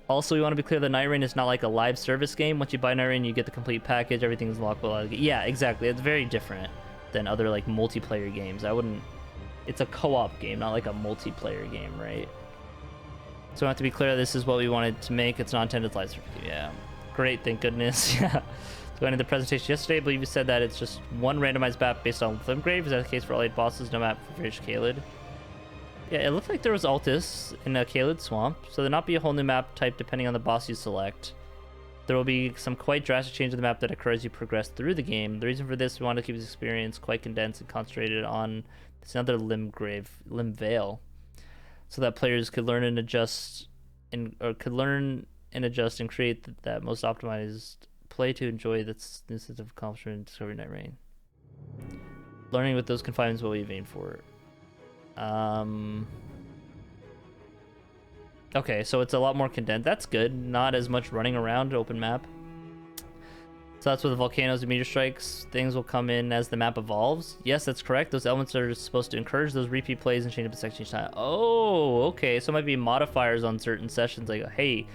Also, we want to be clear that Nightreign is not like a live service game. Once you buy Nightreign, you get the complete package. Everything's lockable. Yeah, exactly. It's very different than other like multiplayer games. It's a co-op game, not like a multiplayer game, right? So we have to be clear, this is what we wanted to make. It's not intended live service game. Yeah, great, thank goodness. Yeah. So I ended the presentation yesterday. I believe you said that it's just one randomized map based on Flimgrave. Is that the case for all 8 bosses? No map for Fish Kaled? Yeah, it looked like there was Altus in a Kaled Swamp, so there'll not be a whole new map type depending on the boss you select. There will be some quite drastic change to the map that occurs as you progress through the game. The reason for this, we want to keep this experience quite condensed and concentrated on this another Limb Vale, so that players could learn and adjust and create that most optimized play to enjoy this sense of accomplishment and discovery Nightreign. Learning with those confinements is what we aim for. Okay, so it's a lot more condensed. That's good. Not as much running around, open map. So that's where the volcanoes and meteor strikes things will come in as the map evolves. Yes, that's correct. Those elements are supposed to encourage those repeat plays and change up the section each time. Oh, okay. So it might be modifiers on certain sessions, like, hey,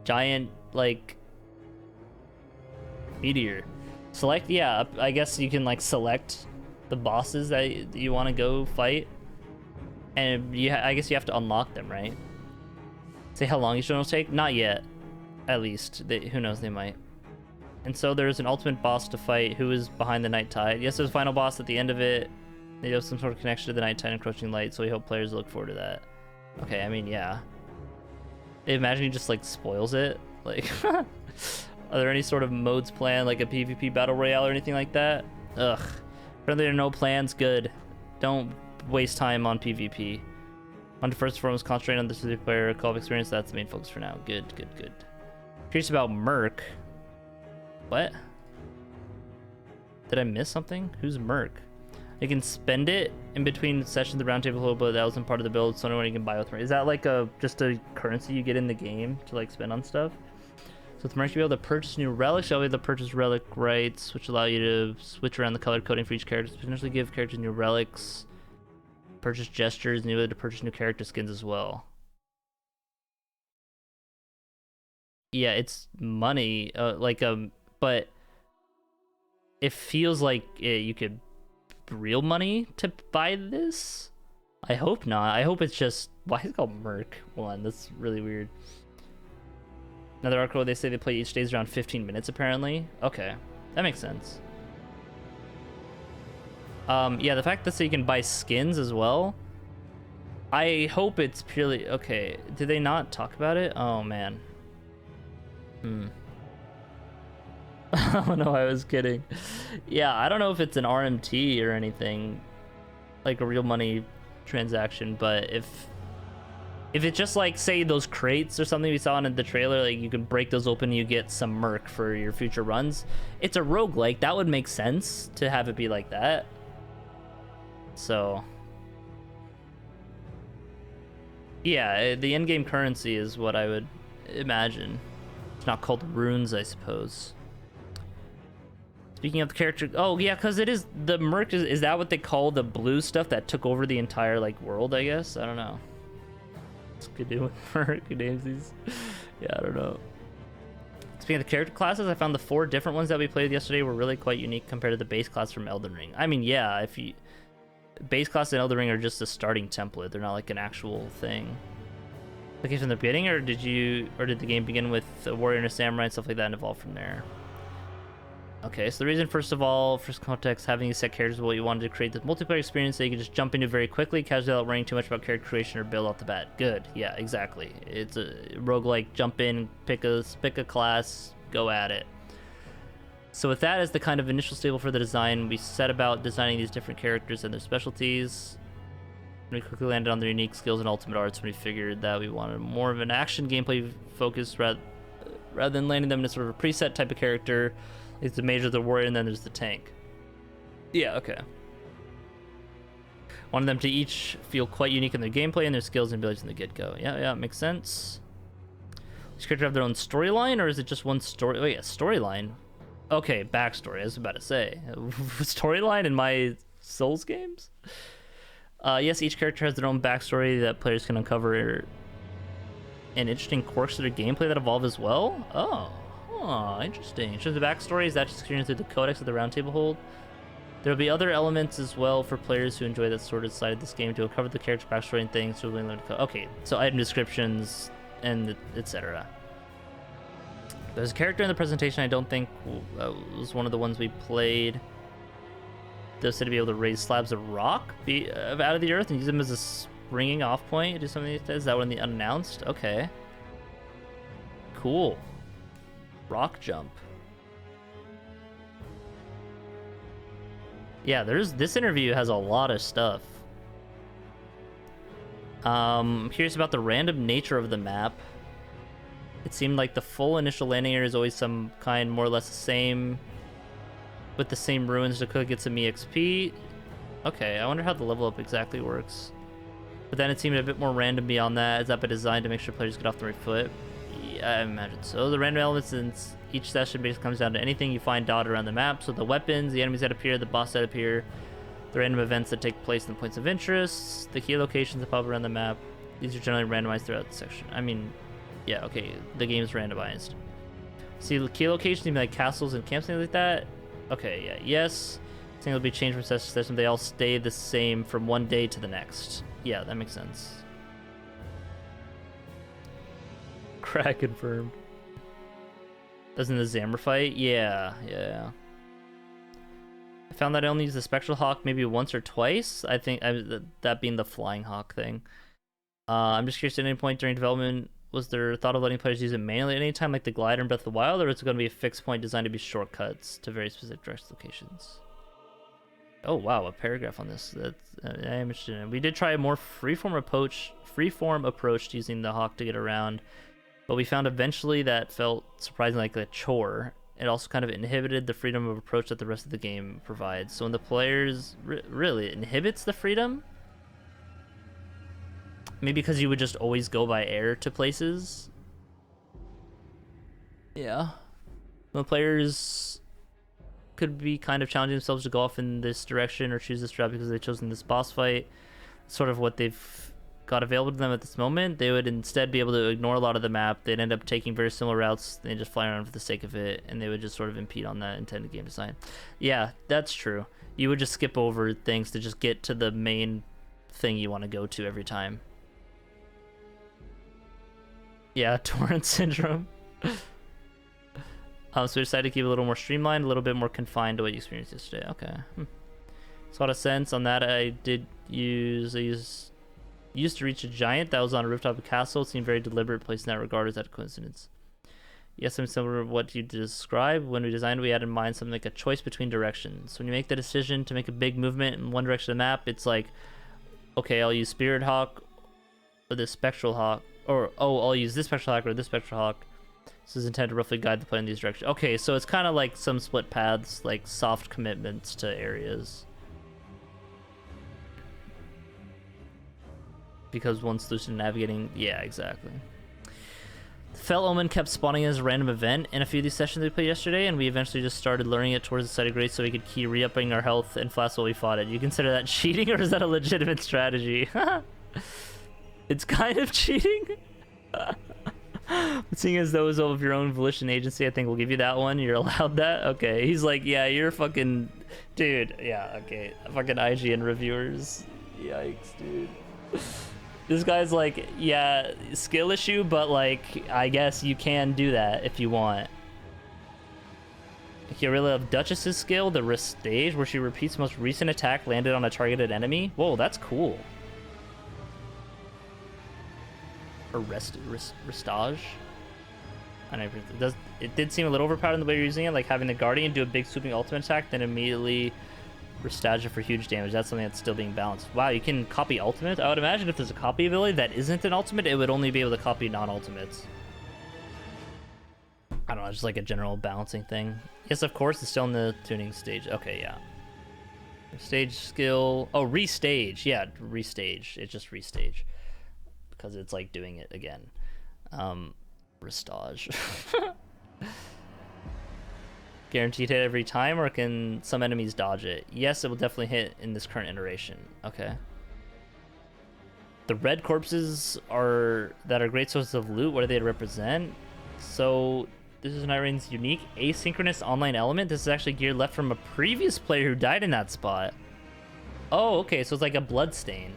giant, like, meteor. Select, yeah, I guess you can, like, select the bosses that you want to go fight. And I guess you have to unlock them, right? Say how long each one will take? Not yet, at least. Who knows, they might. And so there's an ultimate boss to fight. Who is behind the night tide? Yes, there's a final boss at the end of it. They have some sort of connection to the night tide encroaching light, so we hope players look forward to that. Okay, I mean, yeah. Imagine he just, like, spoils it. Like, are there any sort of modes planned, like a PvP battle royale or anything like that? Ugh. Apparently there are no plans. Good. Don't waste time on PvP. On to first and foremost, concentrate on the multiplayer co-op experience. That's the main focus for now. Good. Curious about Merc. What? Did I miss something? Who's Merc? You can spend it in between sessions of the roundtable hole, but that wasn't part of the build, so no one you can buy with Merc. Is that like just a currency you get in the game to like spend on stuff? So with Merc, you'll be able to purchase new relics. You'll be able to purchase relic rights, which allow you to switch around the color coding for each character, to potentially give characters new relics. Purchase gestures, and you'll be able to purchase new character skins as well. Yeah, it's money, but it feels like you could real money to buy this. I hope not. I hope it's just, why is it called Merc 1? That's really weird. Another article, they say they play each days around 15 minutes apparently. Okay, that makes sense. Yeah, the fact that you can buy skins as well. I hope it's purely, okay, did they not talk about it? Oh man. Oh no, I was kidding. Yeah, I don't know if it's an RMT or anything, like a real money transaction, but if it's just like, say, those crates or something we saw in the trailer, like you can break those open and you get some merc for your future runs. It's a roguelike, that would make sense to have it be like that. So yeah, the in-game currency is what I would imagine. It's not called runes, I suppose. Speaking of the character, oh yeah, because it is the merc. Is that what they call the blue stuff that took over the entire like world? I guess, I don't know. It's good doing merc names these. Yeah, I don't know. Speaking of the character classes, I found the 4 different ones that we played yesterday were really quite unique compared to the base class from Elden Ring. I mean, yeah, if you base class and Elden Ring are just a starting template. They're not like an actual thing. Okay, from the beginning, or did the game begin with a warrior and a samurai and stuff like that and evolve from there? Okay, so the reason, first of all, first context, having these set characters, what you wanted to create this multiplayer experience that you can just jump into very quickly, casually without worrying too much about character creation or build off the bat. Good, yeah, exactly. It's a roguelike, jump in, pick a class, go at it. So with that as the kind of initial stable for the design, we set about designing these different characters and their specialties. We quickly landed on their unique skills and ultimate arts when we figured that we wanted more of an action gameplay focus rather than landing them in a sort of a preset type of character. It's the major, the warrior, and then there's the tank. Yeah, okay. Wanted them to each feel quite unique in their gameplay and their skills and abilities from the get-go. Yeah, it makes sense. Each character have their own storyline, or is it just one story? Oh yeah, storyline. Okay, backstory. I was about to say. Storyline in my Souls games? Yes, each character has their own backstory that players can uncover, and interesting quirks to their gameplay that evolve as well. Oh, interesting. So the backstory is that just experienced through the codex that the roundtable hold. There will be other elements as well for players who enjoy that sort of side of this game to uncover the character's backstory and things. Okay, so item descriptions and etc. There's a character in the presentation I don't think was one of the ones we played. They're said to be able to raise slabs of rock out of the earth and use them as a springing off point. Do something like that. Is that one of the unannounced? Okay. Cool. Rock jump. Yeah, this interview has a lot of stuff. I'm curious about the random nature of the map. It seemed like the full initial landing area is always some kind more or less the same, with the same ruins to quickly get some EXP. Okay, I wonder how the level up exactly works. But then it seemed a bit more random beyond that. Is that by design to make sure players get off the right foot? Yeah, I imagine so. The random elements in each session basically comes down to anything you find dotted around the map. So the weapons, the enemies that appear, the boss that appear, the random events that take place in the points of interest, the key locations that pop around the map. These are generally randomized throughout the section. I mean, yeah, okay, the game's randomized. See, the key locations, even like castles and camps, things like that. Okay, yeah, yes. Things will be changed from session to session. They all stay the same from one day to the next. Yeah, that makes sense. Crack confirmed. Doesn't the Zammer fight? Yeah. I found that I only used the Spectral Hawk maybe once or twice. I think that being the Flying Hawk thing. I'm just curious, at any point during development, was there thought of letting players use it manually at any time, like the glider in Breath of the Wild, or is it going to be a fixed point designed to be shortcuts to very specific direct locations? Oh wow, a paragraph on this. That I am interested in. We did try a more freeform approach to using the Hawk to get around, but we found eventually that felt surprisingly like a chore. It also kind of inhibited the freedom of approach that the rest of the game provides. So when the players really inhibits the freedom, maybe because you would just always go by air to places. Yeah, the players could be kind of challenging themselves to go off in this direction or choose this route because they've chosen this boss fight. Sort of what they've got available to them at this moment. They would instead be able to ignore a lot of the map. They'd end up taking very similar routes. They just fly around for the sake of it, and they would just sort of impede on that intended game design. Yeah, that's true. You would just skip over things to just get to the main thing you want to go to every time. Yeah, torrent syndrome. So we decided to keep it a little more streamlined, a little bit more confined to what you experienced yesterday. Okay. Makes a lot of sense. On that, I used to reach a giant that was on a rooftop of a castle. It seemed very deliberate place in that regard. Is that a coincidence? Yes, I'm similar to what you described. When we designed, we had in mind something like a choice between directions. When you make the decision to make a big movement in one direction of the map, it's like, okay, I'll use Spirit Hawk or this Spectral Hawk, or I'll use this Spectral Hawk or this Spectral Hawk. This is intended to roughly guide the play in these directions. Okay, so it's kind of like some split paths, like soft commitments to areas. Because one solution to navigating, yeah, exactly. Fell Omen kept spawning as a random event in a few of these sessions we played yesterday, and we eventually just started learning it towards the side of grace so we could keep re-upping our health and flasks while we fought it. You consider that cheating, or is that a legitimate strategy? It's kind of cheating. Seeing as those of your own volition agency, I think we'll give you that one. You're allowed that? Okay. He's like, yeah, you're fucking... Dude, yeah, okay. Fucking IGN reviewers. Yikes, dude. This guy's like, yeah, skill issue, but like, I guess you can do that if you want. You really love Duchess's skill, the Restage, where she repeats most recent attack landed on a targeted enemy. Whoa, that's cool. Or Restage. I never, it did seem a little overpowered in the way you're using it, like having the Guardian do a big swooping ultimate attack, then immediately Restage it for huge damage. That's something that's still being balanced. Wow, you can copy ultimate? I would imagine if there's a copy ability that isn't an ultimate, it would only be able to copy non-ultimates. I don't know, just like a general balancing thing. Yes, of course, it's still in the tuning stage. Okay, yeah. Stage skill. Oh, restage. Yeah, restage. It's just restage. Because it's like doing it again. Restage. Guaranteed hit every time, or can some enemies dodge it? Yes, it will definitely hit in this current iteration. Okay. The red corpses that are great sources of loot. What do they represent? So this is Nightreign's unique asynchronous online element. This is actually geared left from a previous player who died in that spot. Oh, okay, so it's like a blood stain.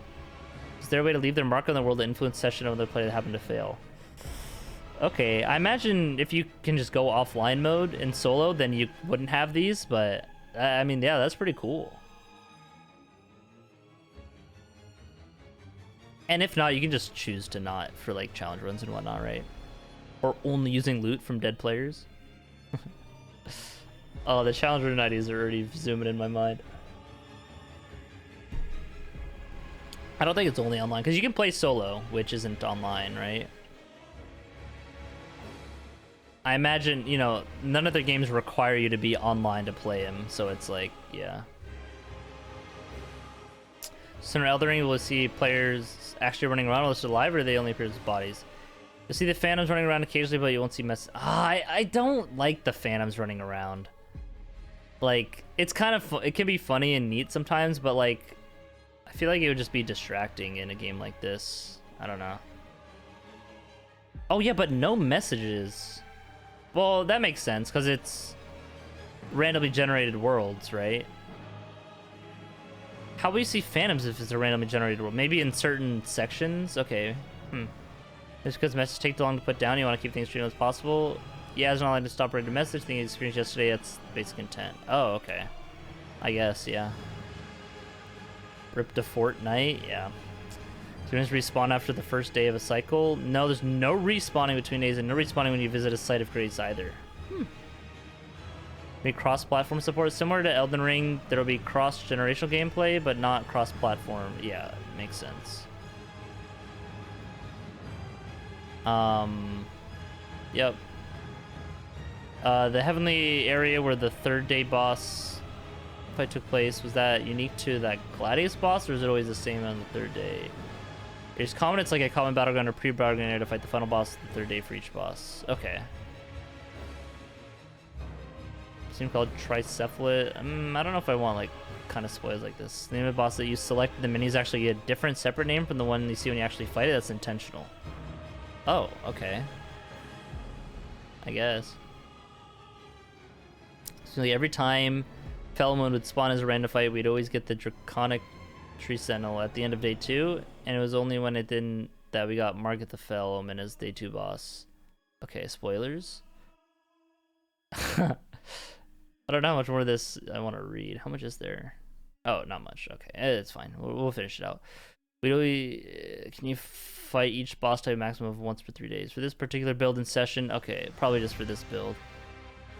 Is there a way to leave their mark on the world to influence session of another player that happened to fail? Okay, I imagine if you can just go offline mode in solo, then you wouldn't have these, but I mean, yeah, that's pretty cool. And if not, you can just choose to not for like challenge runs and whatnot, right? Or only using loot from dead players. Oh, the challenge run IDs are already zooming in my mind. I don't think it's only online, because you can play solo, which isn't online, right? I imagine, you know, none of their games require you to be online to play them, so it's like, yeah. So in Elden Ring, we'll see players actually running around while they're alive, or they only appear as bodies? You'll see the phantoms running around occasionally, but you won't see I don't like the phantoms running around. Like, it's kind of it can be funny and neat sometimes, but like, I feel like it would just be distracting in a game like this. I don't know. Oh yeah, but no messages. Well, that makes sense, because it's randomly generated worlds, right? How will you see phantoms if it's a randomly generated world? Maybe in certain sections? Okay. Just because messages take too long to put down, you want to keep things streaming as possible? Yeah, it's not allowed to stop reading a message. Thing you experienced yesterday, that's basic intent. Oh, okay. I guess, yeah. Rip to Fortnite, yeah. Students respawn after the first day of a cycle. No, there's no respawning between days and no respawning when you visit a site of grace either. Maybe cross-platform support. Similar to Elden Ring, there will be cross-generational gameplay, but not cross-platform. Yeah, makes sense. Yep. The heavenly area where the third day boss fight took place, was that unique to that Gladius boss, or is it always the same on the third day? It's common, it's like a common battleground or pre-battleground area to fight the final boss the third day for each boss. Okay. Seem called Tricephalid. I don't know if I want like kind of spoilers like this. The name of the boss that you select in the menus actually a different separate name from the one you see when you actually fight it. That's intentional. Oh, okay. I guess. So like every time Felomon would spawn as a random fight, we'd always get the Draconic Tree Sentinel at the end of day 2, and it was only when it didn't that we got Margaret the Felomon as day 2 boss. Okay, spoilers. I don't know how much more of this I want to read. How much is there? Oh, not much. Okay, it's fine. We'll finish it out. Can you fight each boss type maximum of once per 3 days? For this particular build in session, okay, probably just for this build.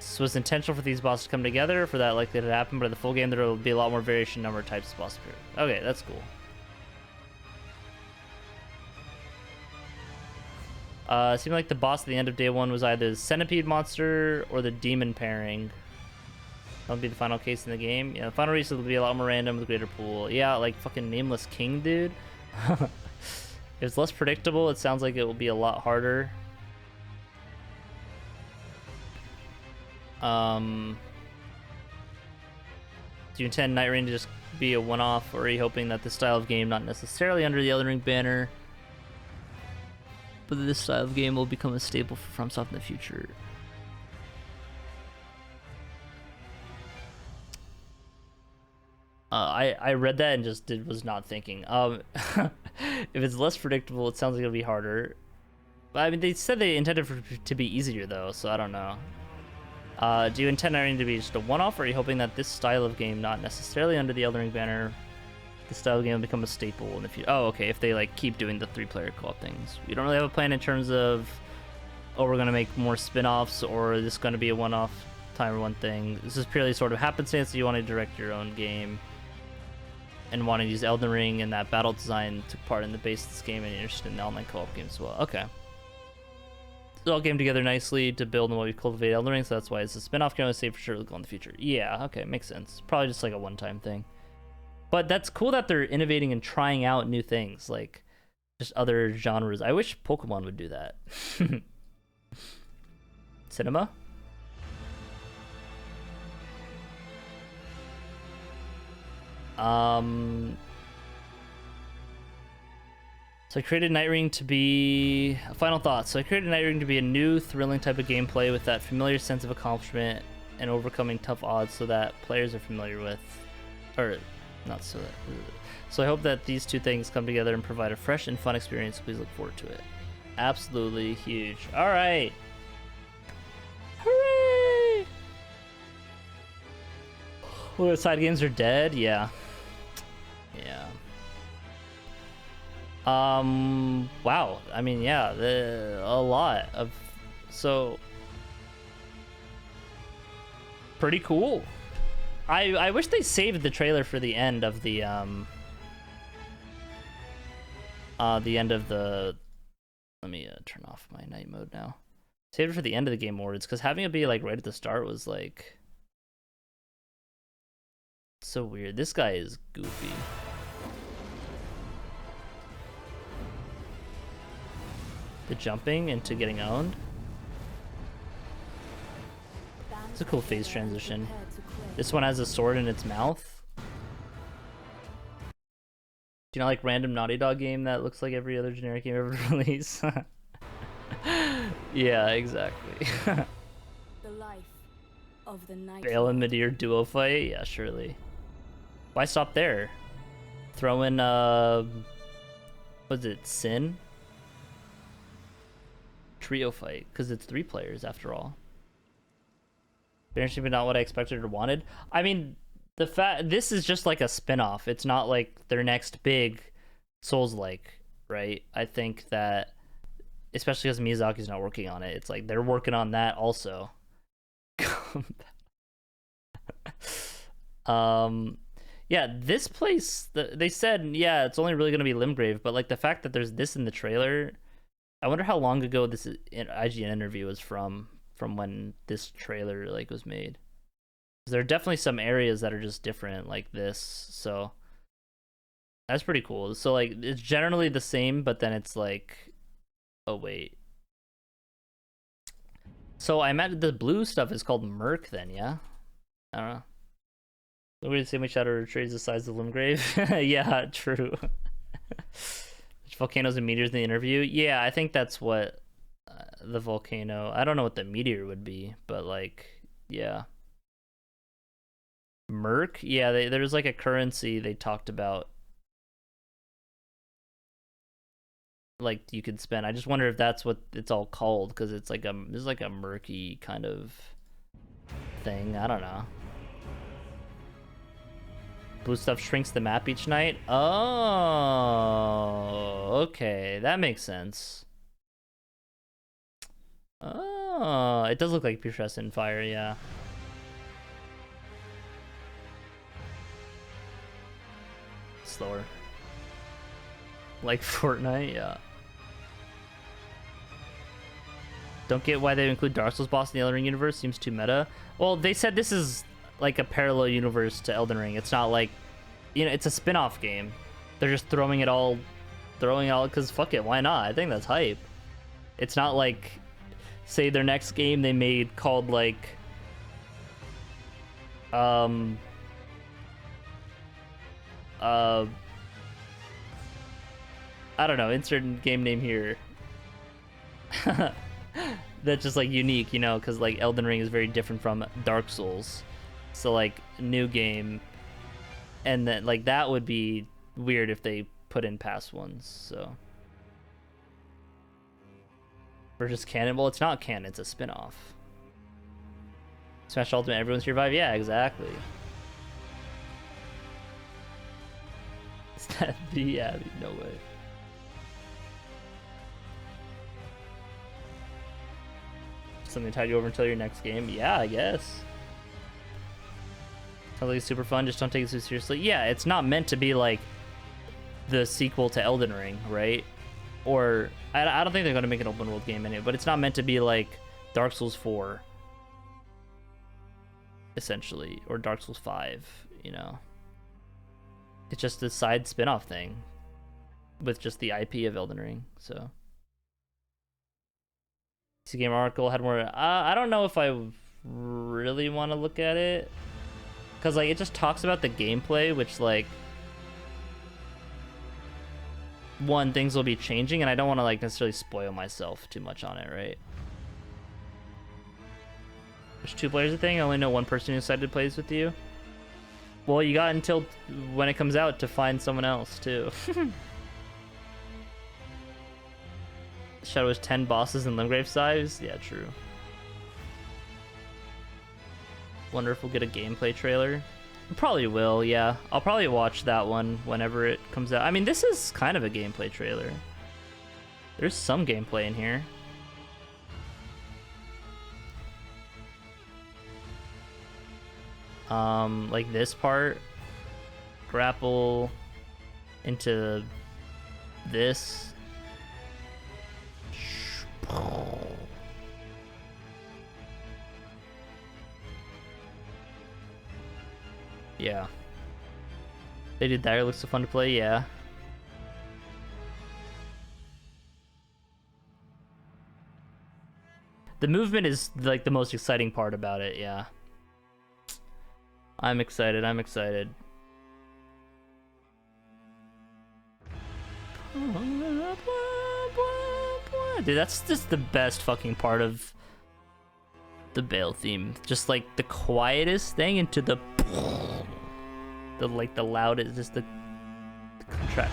So it's intentional for these bosses to come together, for that likely to happen, but in the full game there will be a lot more variation number of types of boss appear. Okay, that's cool. It seemed like the boss at the end of day 1 was either the centipede monster or the demon pairing. That'll be the final case in the game. Yeah, the final race will be a lot more random with greater pool. Yeah, like fucking Nameless King, dude. If it's less predictable, it sounds like it will be a lot harder. Do you intend Nightreign to just be a one-off, or are you hoping that this style of game, not necessarily under the Elden Ring banner, but that this style of game will become a staple for FromSoft in the future? I read that and just was not thinking. If it's less predictable, it sounds like it'll be harder. But I mean, they said they intended for it to be easier though, so I don't know. Do you intend Nightreign to be just a one-off, or are you hoping that this style of game, not necessarily under the Elden Ring banner, the style of game will become a staple in the future? Oh, okay, if they like keep doing the 3-player co-op things. We don't really have a plan in terms of, oh, we're gonna make more spin-offs, or is this gonna be a one-off time or one thing. This is purely sort of happenstance that you want to direct your own game and want to use Elden Ring and that battle design took part in the base of this game, and you're interested in the online co-op game as well. Okay. It all came together nicely to build on what we cultivate Elden Ring, so that's why it's a spin-off game. I would say for sure it'll go in the future. Yeah, okay, makes sense. Probably just like a one-time thing. But that's cool that they're innovating and trying out new things, like just other genres. I wish Pokemon would do that. Cinema? So I created Nightreign to be a final thought. So I created Nightreign to be a new, thrilling type of gameplay with that familiar sense of accomplishment and overcoming tough odds, so that players are familiar with, or not so that. So I hope that these two things come together and provide a fresh and fun experience. Please look forward to it. Absolutely huge. All right. Hooray! Well, the side games are dead. Yeah. Yeah. Wow. I mean, yeah, a lot of, so pretty cool. I wish they saved the trailer for the end of the end of the, let me turn off my night mode now. Saved it for the end of the Game Awards, because having it be like right at the start was like so weird. This guy is goofy. The jumping into getting owned. It's a cool phase transition. This one has a sword in its mouth. Do you know, like random Naughty Dog game that looks like every other generic game ever released? Yeah, exactly. The life of the night. Bale and Midir duo fight? Yeah, surely. Why stop there? Throw in, was it Sin? Trio fight, because it's 3 players after all. Very interesting, but not what I expected or wanted. I mean, this is just like a spin-off. It's not like their next big Souls-like, right? I think that, especially because Miyazaki's not working on it, it's like they're working on that also. Yeah, this place, they said, yeah, it's only really going to be Limgrave, but like the fact that there's this in the trailer, I wonder how long ago this IGN interview was from when this trailer like was made. There are definitely some areas that are just different like this, so that's pretty cool. So like it's generally the same, but then it's like, oh wait. So I imagine the blue stuff is called Merc then, yeah? I don't know. Nobody the same way Shadow trades the size of Limgrave. Yeah, true. Volcanoes and meteors in the interview. Yeah, I think that's what the volcano. I don't know what the meteor would be, but like, yeah. Merc. Yeah, there's like a currency they talked about. Like you could spend. I just wonder if that's what it's all called, because it's like there's like a murky kind of thing. I don't know. Blue stuff shrinks the map each night. Oh, okay, that makes sense. Oh, it does look like putrescent fire, yeah. Slower. Like Fortnite, yeah. Don't get why they include Dark Souls boss in the Elden Ring universe. Seems too meta. Well, they said this is like a parallel universe to Elden Ring. It's not like, you know, it's a spin-off game. They're just throwing it all because fuck it, why not? I think that's hype. It's not like, say their next game they made called like I don't know, insert game name here. That's just like unique, you know, because like Elden Ring is very different from Dark Souls. So like new game, and then like that would be weird if they put in past ones. So or just canon. Well, it's not canon, it's a spin-off. Smash Ultimate, everyone survive. Yeah, exactly. Is that the Abby? No way. Something to tide you over until your next game? Yeah, I guess. Sounds like it's super fun, just don't take it too seriously. Yeah, it's not meant to be like the sequel to Elden Ring, right? Or, I don't think they're going to make an open world game anyway, but it's not meant to be like Dark Souls 4, essentially, or Dark Souls 5, you know? It's just a side spin-off thing with just the IP of Elden Ring, so. PC Gamer article had more. I don't know if I really want to look at it, because like it just talks about the gameplay, which like one, things will be changing, and I don't want to like necessarily spoil myself too much on it, right? There's 2 players a thing. I only know one person who decided to play this with you. Well, you got until when it comes out to find someone else too. Shadow is 10 bosses in Limgrave size? Yeah, true. Wonder if we'll get a gameplay trailer. Probably will, yeah. I'll probably watch that one whenever it comes out. I mean, this is kind of a gameplay trailer. There's some gameplay in here. Like this part. Grapple into this. Yeah. They did that. It looks so fun to play. Yeah. The movement is like the most exciting part about it. Yeah. I'm excited. I'm excited. Dude, that's just the best fucking part of the Bale theme. Just like the quietest thing into the like the loudest, just the contract.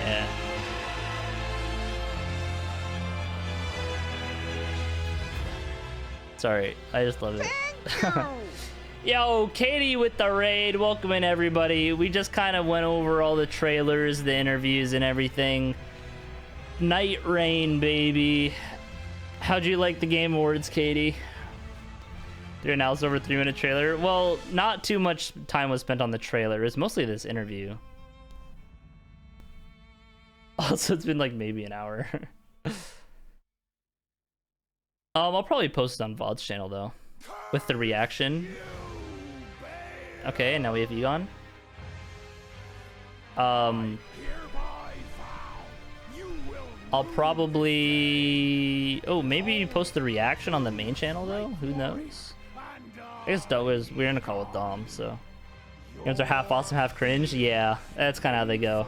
Yeah. Sorry, I just love it. Yo, Katie with the raid. Welcome in, everybody. We just kind of went over all the trailers, the interviews, and everything. Nightreign, baby. How'd you like the Game Awards, Katie? Your analysis over a 3-minute trailer. Well, not too much time was spent on the trailer. It's mostly this interview. Also, it's been like maybe an hour. I'll probably post it on VOD's channel though, with the reaction. Okay, and now we have Egon. I'll probably maybe post the reaction on the main channel though. Who knows? I guess we're in a call with Dom, so games are half awesome, half cringe. Yeah, that's kind of how they go.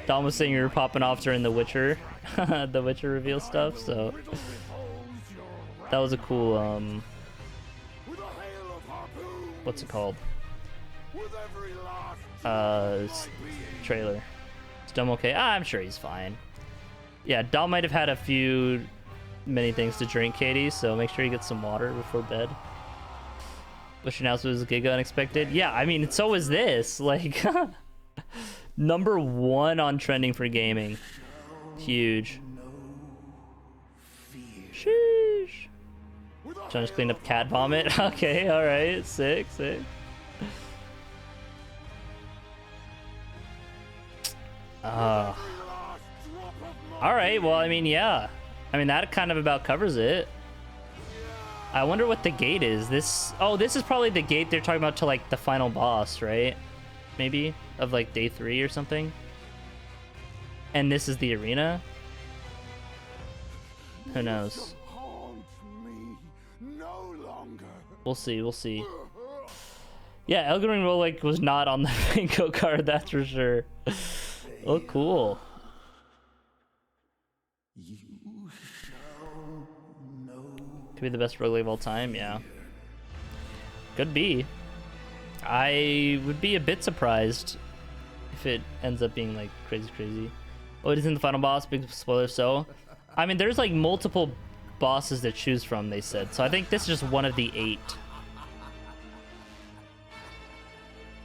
Dom was saying you were popping off during the Witcher, the Witcher reveal stuff. So that was a cool what's it called? Trailer. Is Dom okay? I'm sure he's fine. Yeah, Dom might have had many things to drink, Katie, so make sure you get some water before bed. Which announcement was Giga unexpected? Yeah, I mean, so is this. Like, #1 on trending for gaming. Huge. Sheesh. John just cleaned up cat vomit. Okay, alright. Sick. Alright, well, I mean, yeah. I mean, that kind of about covers it. I wonder what the gate is. This is probably the gate they're talking about to, like, the final boss, right? Maybe? Of, like, day 3 or something? And this is the arena? Who knows? We'll see. Yeah, Elden Ring was not on the bingo card, that's for sure. Oh, cool. Could be the best roguelike of all time, yeah. Could be. I would be a bit surprised if it ends up being like crazy. Oh, it isn't the final boss, big spoiler. So I mean, there's like multiple bosses to choose from, they said. So I think this is just one of the 8.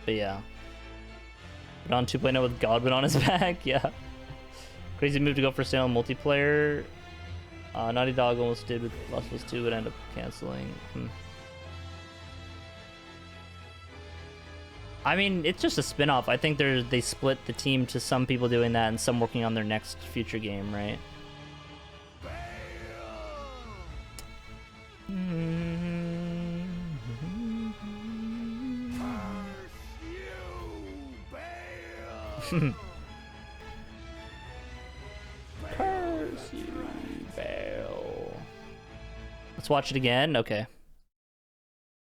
But yeah. But on 2.0 with Godwin on his back, yeah. Crazy move to go for sale multiplayer. Naughty Dog almost did with Last of Us 2, but ended up canceling. I mean, it's just a spin-off. I think they split the team to some people doing that and some working on their next future game, right? Curse you, Bale. Let's watch it again. Okay.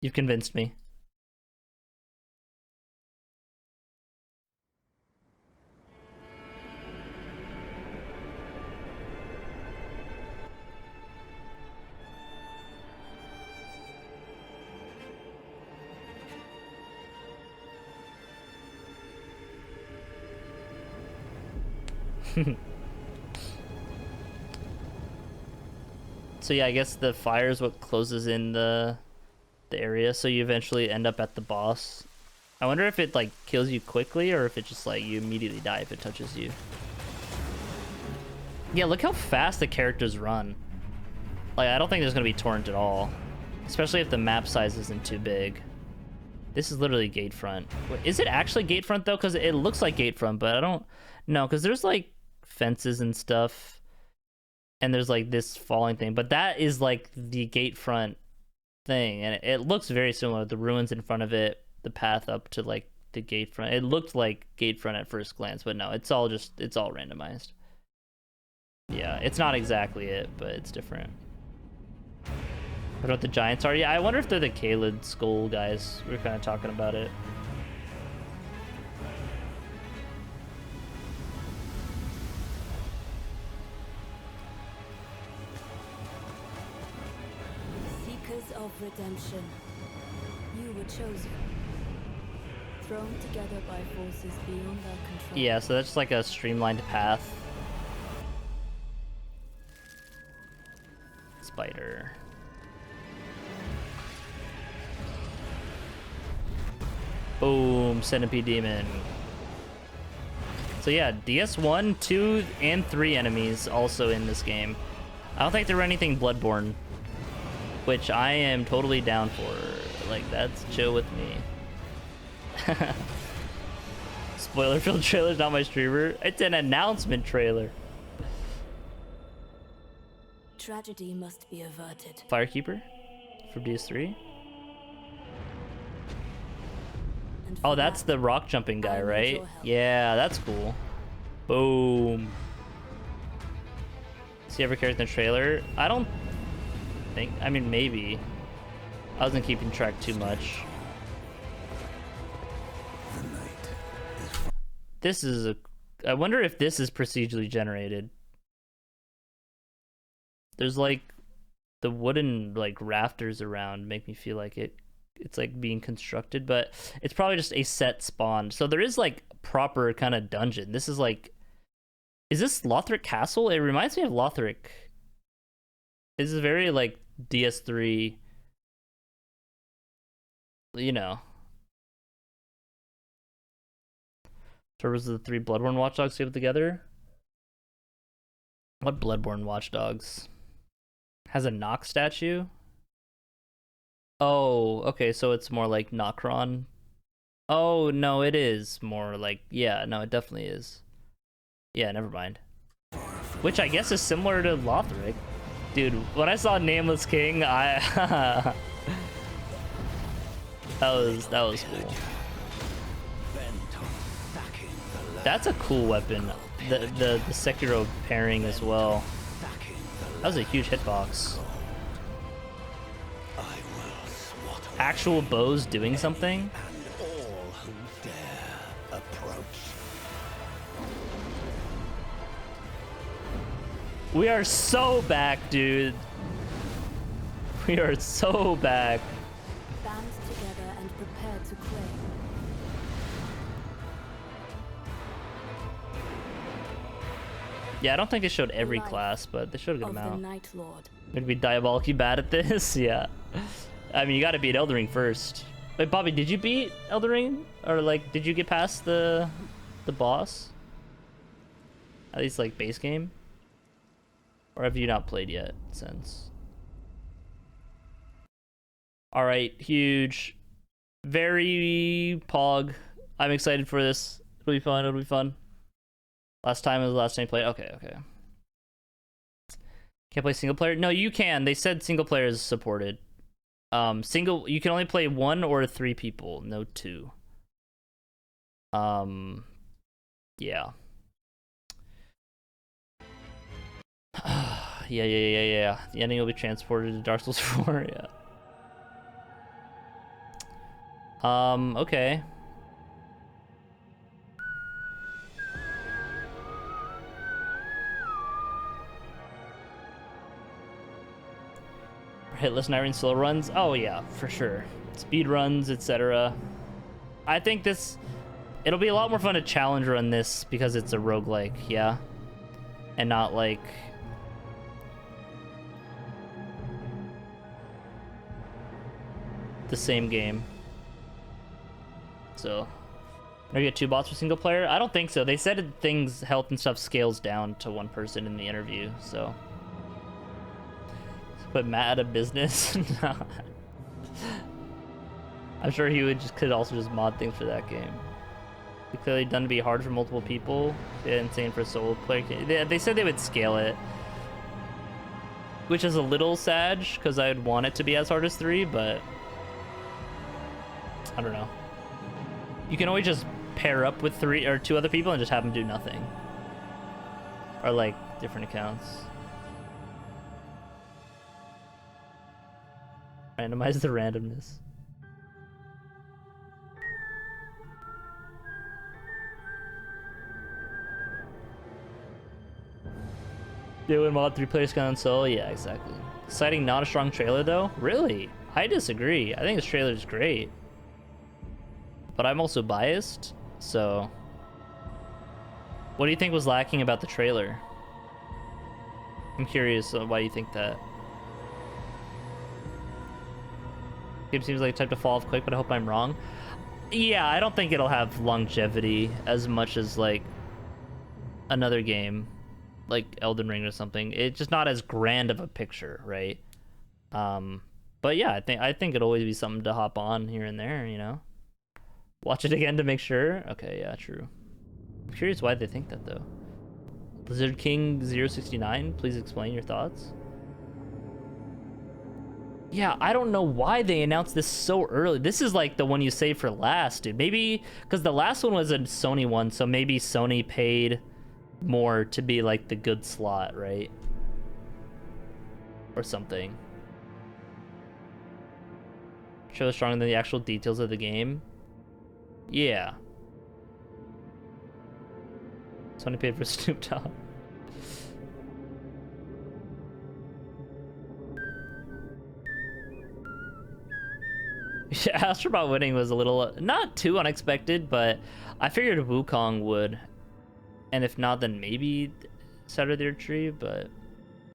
You've convinced me. So yeah, I guess the fire is what closes in the area, so you eventually end up at the boss. I wonder if it like kills you quickly or if it just like you immediately die if it touches you. Yeah, look how fast the characters run. Like, I don't think there's gonna be torrent at all, especially if the map size isn't too big. This is literally gate front. Wait, is it actually gate front though? Because it looks like gate front, but I don't know, because there's like fences and stuff. And there's like this falling thing, but that is like the gate front thing, and it looks very similar. The ruins in front of it, the path up to like the gate front. It looked like gate front at first glance, but no, it's all randomized. Yeah, it's not exactly it, but it's different. I don't know what the giants are. Yeah, I wonder if they're the Kaled skull guys. We were kind of talking about it. Of redemption, you were chosen, thrown together by forces beyond our control. Yeah, so that's like a streamlined path. Spider. Boom, Centipede Demon. So yeah, DS1, 2, and 3 enemies also in this game. I don't think there were anything Bloodborne, which I am totally down for. Like, that's chill with me. Spoiler-filled trailer's not my streamer. It's an announcement trailer. Tragedy must be averted. Firekeeper from DS3. And Oh, for that's that, the rock jumping guy, I need right? your help. Yeah, that's cool. Boom. See every character in the trailer? I don't think, I mean, maybe. I wasn't keeping track too much. This is a... I wonder if this is procedurally generated. There's like the wooden like rafters around make me feel like it's like being constructed, but it's probably just a set spawn. So there is like proper kind of dungeon. This is like, is this Lothric Castle? It reminds me of Lothric. This is very like DS3, you know. So was the 3 Bloodborne Watchdogs put together? What Bloodborne Watchdogs? Has a Nox statue? Oh, okay, so it's more like Nocron. Oh, no, it is more like, yeah, no, it definitely is. Yeah, never mind. Which I guess is similar to Lothric. Dude, when I saw Nameless King, I that was cool. That's a cool weapon. The Sekiro pairing as well. That was a huge hitbox. Actual bows doing something? We are so back, dude. We are so back. Band together and prepare to claim. Yeah, I don't think they showed every Life class, but they showed a good of the amount. Night Lord. Maybe be diabolically bad at this. Yeah. I mean, you got to beat Elden Ring first. Wait, Bobby, did you beat Elden Ring, or like, did you get past the boss? At least like base game, or have you not played yet since? All right, huge, very pog. I'm excited for this. It'll be fun. It'll be fun. Last time was the last time you played. Okay, okay. Can't play single player? No, you can. They said single player is supported. Single, you can only play 1 or 3 people, no 2. Yeah. Yeah. The ending will be transported to Dark Souls 4. Yeah. Okay. Hitless Nightreign slow runs? Oh yeah, for sure. Speed runs, etc. I think it'll be a lot more fun to challenge run this because it's a roguelike, yeah? And not like... the same game. So... Maybe get 2 bots for single player? I don't think so. They said things, health and stuff scales down to 1 person in the interview, so... Put Matt out of business? No. I'm sure he could also just mod things for that game. It's clearly done to be hard for multiple people. Yeah, insane for a solo player. They said they would scale it, which is a little sad because I'd want it to be as hard as 3, but I don't know. You can always just pair up with 3 or 2 other people and just have them do nothing, or like different accounts. Randomize the randomness. They would mod 3 players console. Yeah, exactly. Citing not a strong trailer though. Really? I disagree. I think this trailer is great, but I'm also biased. So, what do you think was lacking about the trailer? I'm curious why you think that. Game seems like a type to fall off quick, but I hope I'm wrong. Yeah, I don't think it'll have longevity as much as like another game, like Elden Ring or something. It's just not as grand of a picture, right? But yeah, I think it'll always be something to hop on here and there, you know. Watch it again to make sure. Okay, yeah, true. I'm curious why they think that though. Lizard King 069, please explain your thoughts. Yeah, I don't know why they announced this so early. This is like the one you save for last, dude. Maybe because the last one was a Sony one, so maybe Sony paid more to be like the good slot, right? Or something. Trailer stronger than the actual details of the game. Yeah. Sony paid for Snoop Dogg. Yeah, Astrobot winning was a little, not too unexpected, but I figured Wukong would. And if not, then maybe Shadow of the Tree, but